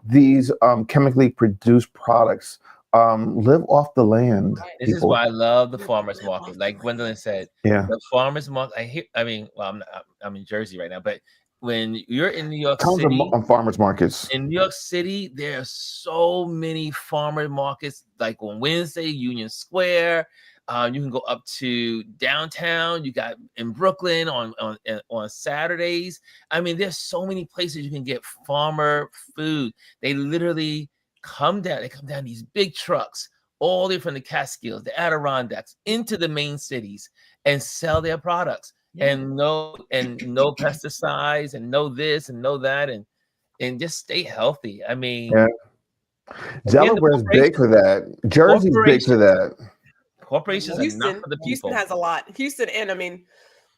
these chemically produced products. Live off the land. This is people. why I love the farmers market. Like Gwendolyn said, Yeah. the farmers market. I'm in Jersey right now, but when you're in New York Tons City, of farmers markets. in New York City, there are so many farmer markets. Like on Wednesday, Union Square. You can go up to downtown. You got in Brooklyn on Saturdays. I mean, there's so many places you can get farmer food. They literally come down these big trucks all the way from the Catskills, the Adirondacks, into the main cities and sell their products. And no pesticides and no this and no that and just stay healthy. I mean, Delaware's big for that. Jersey's big for that. Corporations are not for the people. Houston has a lot. Houston, and I mean,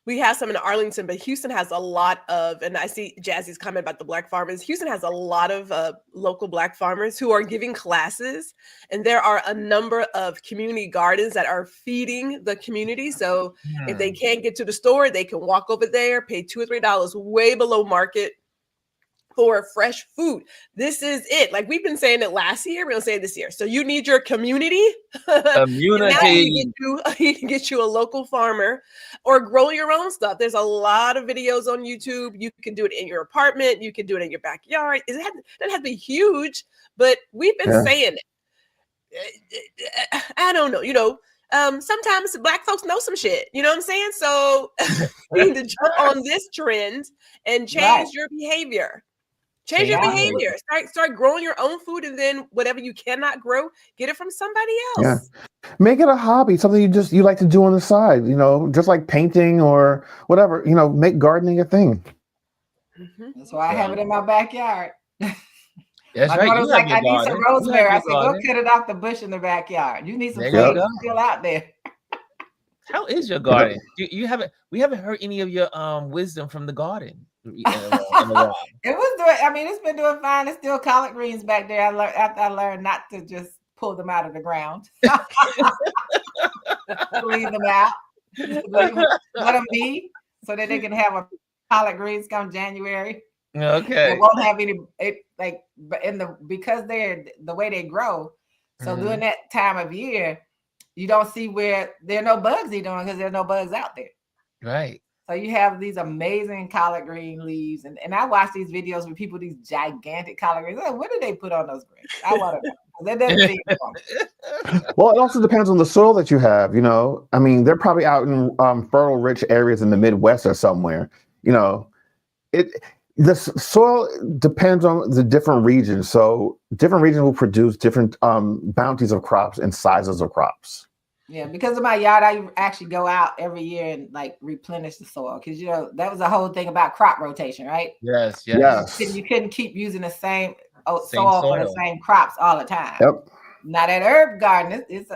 we have some in Arlington, but Houston has a lot of, and I see Jazzy's comment about the Black farmers. Houston has a lot of local Black farmers who are giving classes, and there are a number of community gardens that are feeding the community. So if they can't get to the store, they can walk over there, pay $2 or $3 way below market for fresh food. This is it. Like we've been saying it last year, we're gonna say it this year. So you need your community. Now you can get you a local farmer or grow your own stuff. There's a lot of videos on YouTube. You can do it in your apartment. You can do it in your backyard. It doesn't have to be huge, but we've been saying it. I don't know. Sometimes Black folks know some shit. You know what I'm saying? So you need to jump on this trend and change your behavior. Change your behavior. Start growing your own food, and then whatever you cannot grow, get it from somebody else. Yeah. Make it a hobby, something you like to do on the side, just like painting or whatever, make gardening a thing. That's why I have it in my backyard. That's my right. daughter was like, I need some rosemary. I said, go cut it off the bush in the backyard. You need some food still out there. How is your garden? We haven't heard any of your wisdom from the garden. It was doing. I mean, it's been doing fine. It's still collard greens back there. I learned not to just pull them out of the ground. Leave them out. Let them be so that they can have a collard greens come January. Okay. It won't have any. Because they're the way they grow. So during that time of year, you don't see where there are no bugs eating because there's no bugs out there. Right. So you have these amazing collard green leaves. And I watch these videos with people, these gigantic collard greens. Like, what did they put on those greens? I want to know. That doesn't even Well, it also depends on the soil that you have, I mean, they're probably out in fertile, rich areas in the Midwest or somewhere. The soil depends on the different regions. So different regions will produce different bounties of crops and sizes of crops. Yeah, because of my yard, I actually go out every year and like replenish the soil because that was the whole thing about crop rotation, right? Yes. You couldn't keep using the same soil for the same crops all the time. Yep. Now that herb garden, it's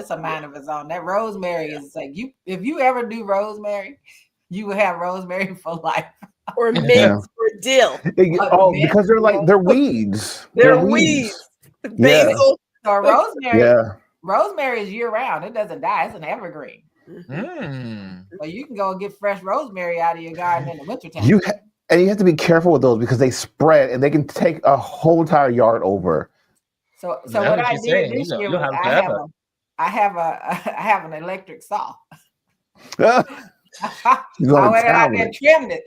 a mind of its own. That rosemary is like if you ever do rosemary, you will have rosemary for life. Or mint or dill. Because they're weeds. They're weeds. Basil. So rosemary. Yeah. Rosemary is year round. It doesn't die. It's an evergreen. So you can go and get fresh rosemary out of your garden in the wintertime. You have to be careful with those because they spread and they can take a whole entire yard over. So what I did this year was I have an electric saw. I went out there and trimmed it.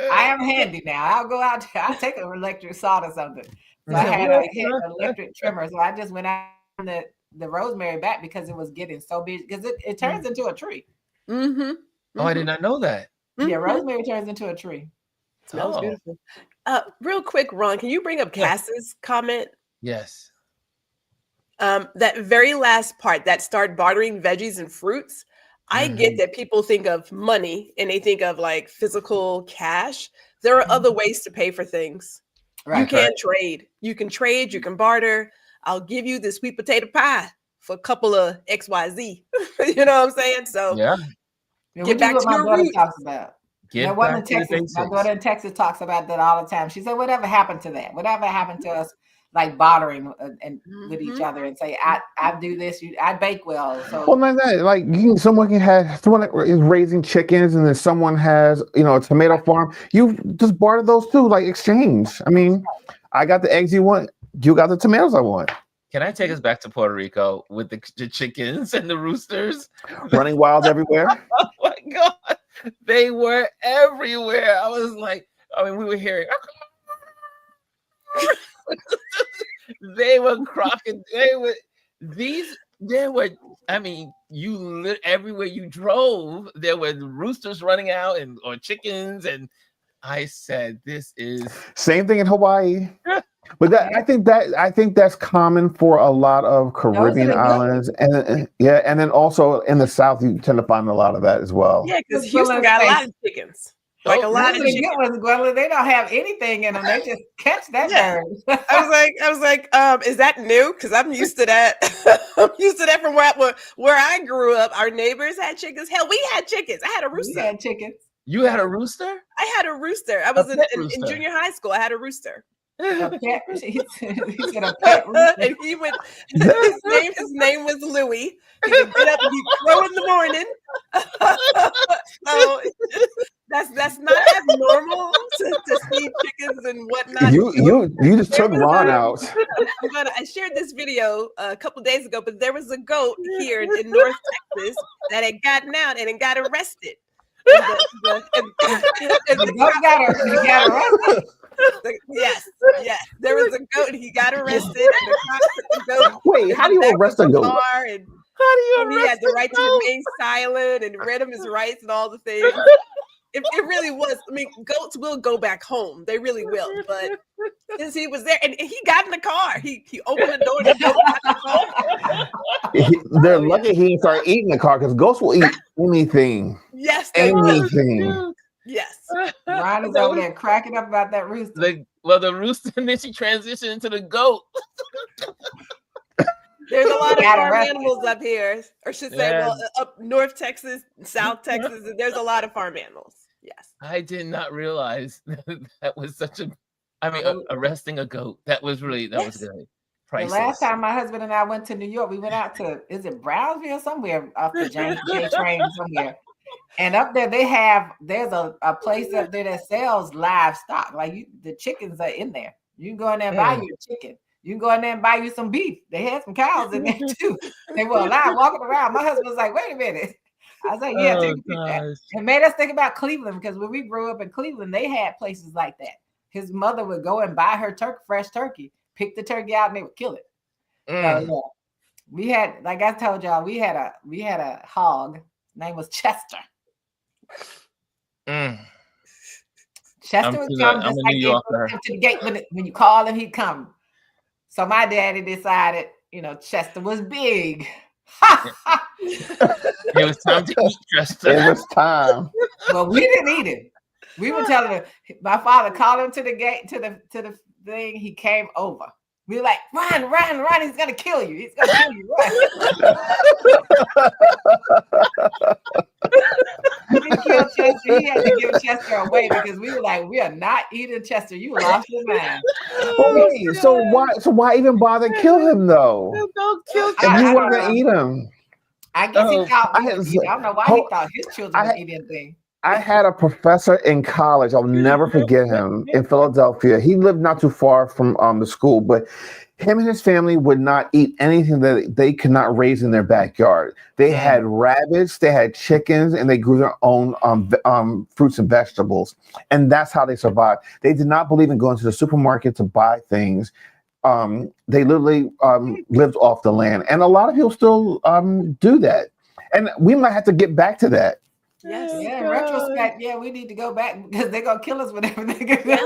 I am handy now. I'll go out there. I'll take an electric saw or something. So I had an electric trimmer. So I just went out the rosemary back because it was getting so big because it turns into a tree. Oh, I did not know that. Yeah, rosemary turns into a tree. Smells beautiful. Real quick, Ron, can you bring up Cass's comment? Yes. That very last part, that start bartering veggies and fruits. I get that people think of money and they think of like physical cash. There are other ways to pay for things. Right, you can trade. You can trade. You can barter. I'll give you this sweet potato pie for a couple of XYZ. You know what I'm saying? So Yeah. Get back what to my your daughter roots. talks about. Get My one back in to the Texas, my basics. daughter in Texas talks about that all the time. She said, "Whatever happened to that? Whatever happened to us, like bartering and with each other, and say, I do this, I bake well." So Well, not that. Like someone that is raising chickens, and then someone has a tomato farm. You just barter those two, like exchange. I mean, I got the eggs you want. You got the tomatoes I want. Can I take us back to Puerto Rico with the chickens and the roosters running wild everywhere? Oh my God. They were everywhere. I was like, we were hearing they were cropping. Everywhere you drove, there were roosters running out or chickens. And I said, this is same thing in Hawaii. But I think that's common for a lot of Caribbean islands, and then also in the South you tend to find a lot of that as well. Yeah, because Houston got a lot of chickens. Like a lot of chickens. They don't have anything in them. They just catch that bird. I was like, is that new? Because I'm used to that. I'm used to that from where I grew up. Our neighbors had chickens. Hell, we had chickens. I had a rooster. We had chickens. You had a rooster? I had a rooster. I was in junior high school. I had a rooster. A pet, he said a pet rooster. And he would his name was Louis. He would get up and he'd crow in the morning. So that's not abnormal to see chickens and whatnot. You just took Ron out. I shared this video a couple days ago, but there was a goat here in North Texas that had gotten out and it got arrested. The goat got arrested. Yes. There was a goat. He got arrested. And the cops took the goat. Wait, how do you arrest a goat? How do you arrest? He had the right to remain silent and read him his rights and all the things. It really was. I mean, goats will go back home. They really will. But since he was there, and he got in the car, he opened the door. And the goat got in the car. They're lucky he didn't start eating the car because ghosts will eat anything. Yes, anything. Yes. Ron is over there cracking up about that rooster. The rooster, and then she transitioned into the goat. There's a lot of farm animals up here, or should say, up North Texas, South Texas, and there's a lot of farm animals. Yes. I did not realize that was such arresting a goat. That was good. Priceless. The last time my husband and I went to New York, we went out to, is it Brownsville, somewhere off the James J train somewhere. And up there, there's a place up there that sells livestock. Like the chickens are in there. You can go in there and buy you a chicken. You can go in there and buy you some beef. They had some cows in there too. They were alive walking around. My husband was like, wait a minute. I was like, yeah, take a picture. It made us think about Cleveland because when we grew up in Cleveland, they had places like that. His mother would go and buy her fresh turkey, pick the turkey out, and they would kill it. We had, like I told y'all, we had a hog. His name was Chester. Chester would come just like to the gate when you call him, he'd come. So my daddy decided, Chester was big. It was time to eat Chester. It was time. But we didn't eat him. We were telling him. My father called him to the gate, to the thing. He came over. We were like, run! He's gonna kill you. He's gonna kill you. Run! He didn't kill Chester. He had to give Chester away because we were like, we are not eating Chester. You lost your mind. Wait, so why even bother kill him though? Don't kill Chester. If you want to eat him. I guess he thought. I don't know why he thought his children would eat anything. I had a professor in college. I'll never forget him in Philadelphia. He lived not too far from the school, but him and his family would not eat anything that they could not raise in their backyard. They had rabbits, they had chickens, and they grew their own fruits and vegetables. And that's how they survived. They did not believe in going to the supermarket to buy things. They literally lived off the land. And a lot of people still do that. And we might have to get back to that. Yes. Yeah, in retrospect, we need to go back because they're gonna kill us whenever they get there.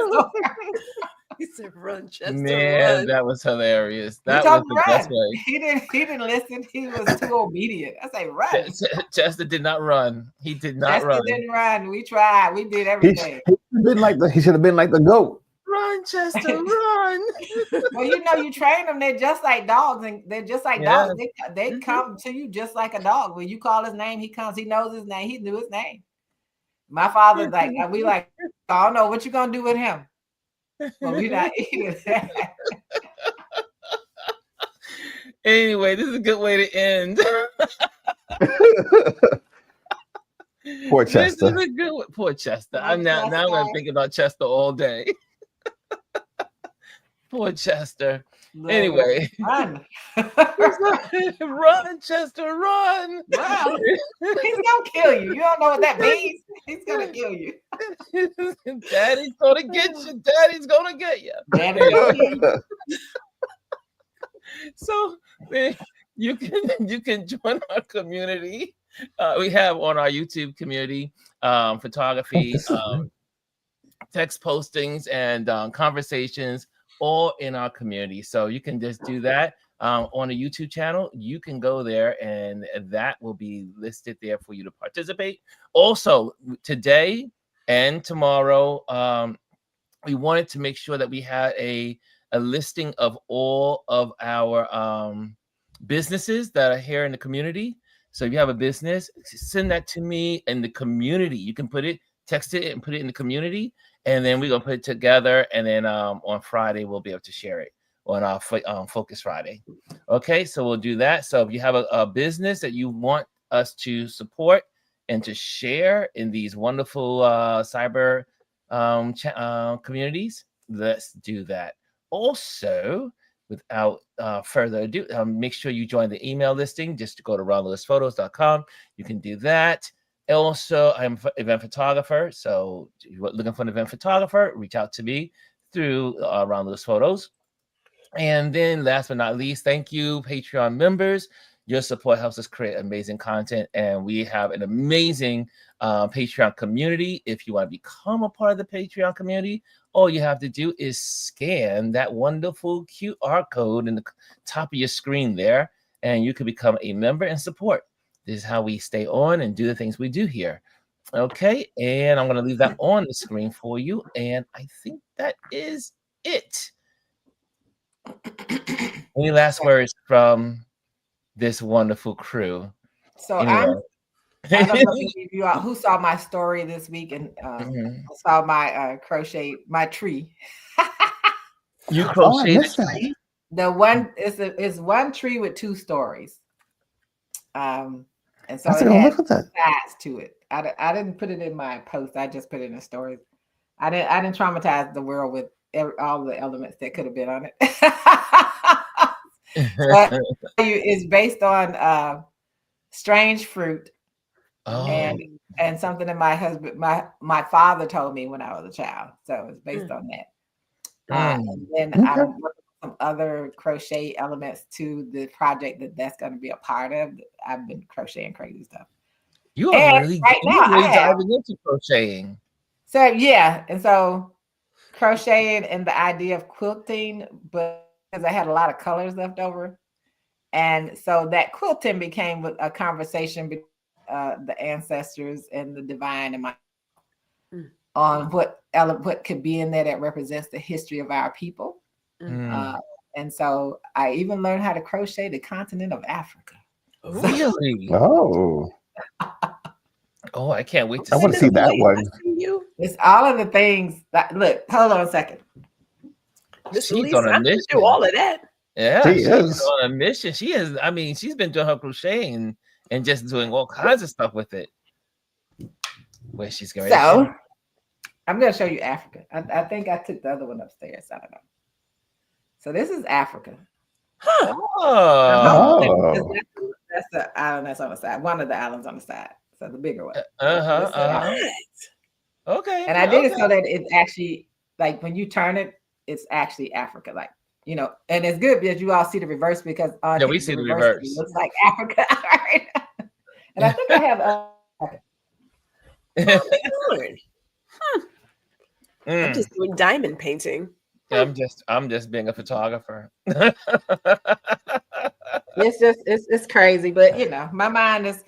He said, "Run, Chester, Man, run." that was hilarious. That was the best way. He didn't listen. He was too obedient. I say, run. Chester did not run. He did not Chester run. Didn't run. We tried. We did everything. He should have been like the goat. Run. Run, Chester, run. Well, you train them. They're just like dogs, and they're just like Yeah. dogs. They come to you just like a dog. When you call his name, he comes. He knows his name. He knew his name. My father, like, we like, I don't know what you gonna do with him. Well, we not eating that. Anyway, this is a good way to end. Poor This is Chester. a good one. Poor Chester. Poor I'm now I'm Chester. gonna think about Chester all day. Poor Chester. Look, Anyway. run. Run, Chester, run. Run. He's gonna kill you. You don't know what that means. He's gonna kill you. Daddy's gonna get you. Daddy's gonna get you. Daddy gonna kill you. So man, you can join our community. We have on our YouTube community photography, text postings, and conversations all in our community. So you can just do that on a YouTube channel. You can go there, and that will be listed there for you to participate. Also, today and tomorrow, we wanted to make sure that we had a listing of all of our businesses that are here in the community. So if you have a business, send that to me in the community. You can text it and put it in the community, and then we're gonna put it together. And then on Friday we'll be able to share it on our Focus Friday. Okay, so we'll do that. So if you have a business that you want us to support and to share in these wonderful cyber communities, let's do that. Also, without further ado, make sure you join the email listing. Just go to ronlewisphotos.com. You can do that. Also, I'm an event photographer. So if you're looking for an event photographer, reach out to me through Ron Lewis Photos. And then last but not least, thank you, Patreon members. Your support helps us create amazing content. And we have an amazing Patreon community. If you want to become a part of the Patreon community, all you have to do is scan that wonderful QR code in the top of your screen there, and you can become a member and support. This is how we stay on and do the things we do here. Okay, and I'm going to leave that on the screen for you, and I think that is it. Any last words from this wonderful crew? So Anyway. I don't know if you all who saw my story this week and saw my crochet, my tree. You I crocheted missed that. The one is one tree with two stories. And so I was it gonna has look at that. sides to it. I didn't put it in my post. I just put it in the stories. I didn't traumatize the world with all the elements that could have been on it. But it's based on strange fruit. Oh. And something that my father told me when I was a child. So it's based on that. And then Okay. I'm working on some other crochet elements to the project that's going to be a part of. I've been crocheting crazy stuff. You And are really, right now, you're really I have- diving into crocheting. So yeah, and so crocheting and the idea of quilting, but because I had a lot of colors left over, and so that quilting became a conversation between the ancestors and the divine and my on what could be in there that represents the history of our people. And so I even learned how to crochet the continent of Africa. Really? Oh, Oh, I can't wait to I see want to see that one. You, It's all of the things that look. Hold on a second. Miss She's Lisa, on a I can mission. do all of that. Yeah, She she's is. on a mission. She is. I mean, she's been doing her crocheting and just doing all kinds of stuff with it. Where she's going. So I'm going to show you Africa. I think I took the other one upstairs. I don't know. So this is Africa. Oh. That's the island that's on the side. One of the islands on the side. So the bigger one. Okay. And I did it so that it's actually like when you turn it, it's actually Africa. Like, you know, and it's good because you all see the reverse because Yeah, we see the reverse. It looks like Africa. Right? And I think I have I'm just doing diamond painting. I'm just being a photographer. it's crazy, but you know, my mind is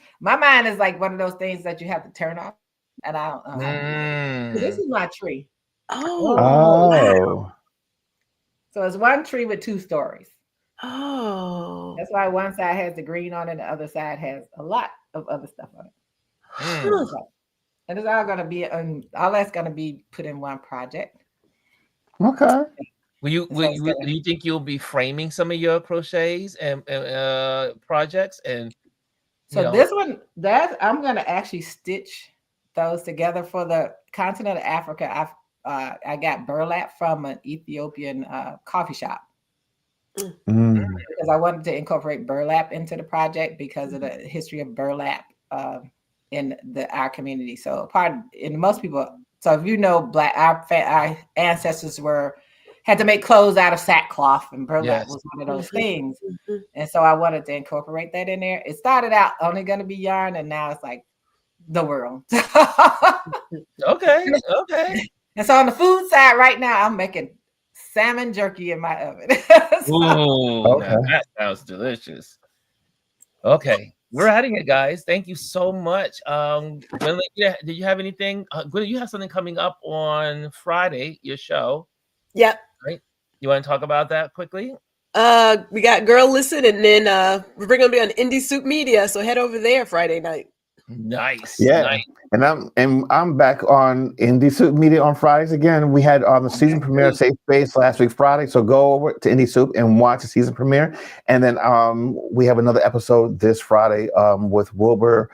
like one of those things that you have to turn off. And I don't know how to do that. So this is my tree. Oh, Oh. So it's one tree with 2 stories. oh. That's why one side has the green on it, and the other side has a lot of other stuff on it. Mm. So, and it's all gonna be all that's gonna be put in one project. Okay. Do you think you'll be framing some of your crochets and projects and So this one, I'm gonna actually stitch those together for the continent of Africa. I got burlap from an Ethiopian coffee shop because I wanted to incorporate burlap into the project because of the history of burlap in our community. So most people. So if you know, our ancestors had to make clothes out of sackcloth, and burlap was one of those things. And so I wanted to incorporate that in there. It started out only going to be yarn, and now it's like the world. Okay. And so on the food side right now, I'm making salmon jerky in my oven. Ooh, now that sounds delicious. Okay, we're out of here, guys. Thank you so much. Gwendolyn, did you have anything? Gwendolyn, you have something coming up on Friday, your show. Yep. Right? You want to talk about that quickly? We got Girl Listen, and then we're going to be on Indie Soup Media, so head over there Friday night. Nice. Yeah. Nice. And I'm back on Indie Soup Media on Fridays again. We had the season premiere of Safe Space last week Friday, so go over to Indie Soup and watch the season premiere. And then we have another episode this Friday with Wilbur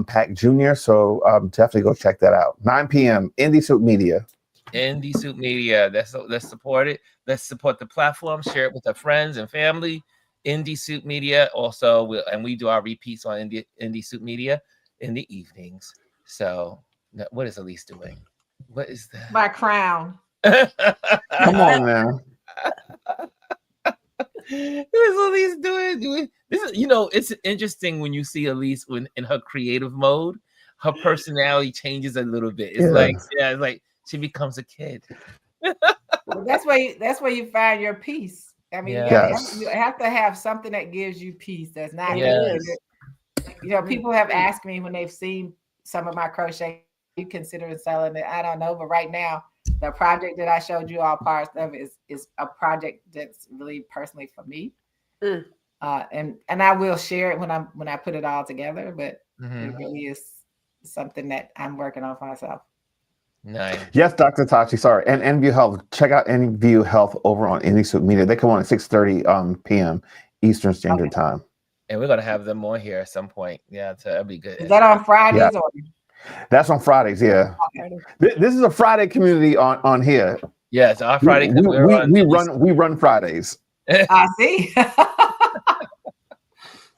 Pack Jr. So definitely go check that out. 9 p.m. Indie Soup Media. Indie Soup Media. Let's support it. Let's support the platform. Share it with our friends and family. Indie Soup Media. Also, we do our repeats on Indie Soup Media in the evenings. So, what is Elise doing? What is that? My crown. Come on now. What is Elise doing? This is, it's interesting when you see Elise in her creative mode. Her personality changes a little bit. It's like she becomes a kid. Well, that's where you find your peace. I mean, you have to have something that gives you peace. That's not people have asked me when they've seen some of my crochet, you consider selling it. I don't know, but right now, the project that I showed you all parts of is a project that's really personally for me. And I will share it when I put it all together. But it really is something that I'm working on for myself. Nice. Yes, Dr. Tachi. Sorry, and NView Health. Check out NView Health over on Indie Soup Media. They come on at 6:30 p.m. Eastern Standard Time. And we're gonna have them more here at some point. Yeah, so that'll be good. Is that on Fridays or? That's on Fridays. Yeah. This is a Friday community on here. Yeah, it's our Friday. We run Fridays. I see.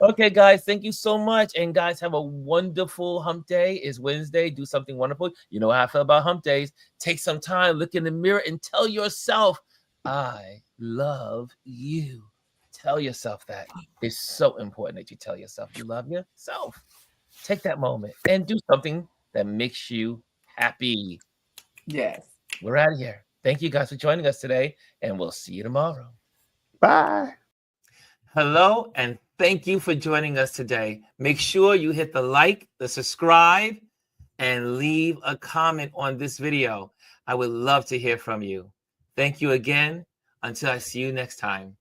Okay, guys, thank you so much. And guys, have a wonderful hump day. It's Wednesday. Do something wonderful. You know how I feel about hump days. Take some time, look in the mirror, and tell yourself, I love you. Tell yourself that. It's so important that you tell yourself you love yourself. Take that moment and do something that makes you happy. Yes. We're out of here. Thank you guys for joining us today, and we'll see you tomorrow. Bye. Hello, and thank you for joining us today. Make sure you hit the like, the subscribe, and leave a comment on this video. I would love to hear from you. Thank you again. Until I see you next time.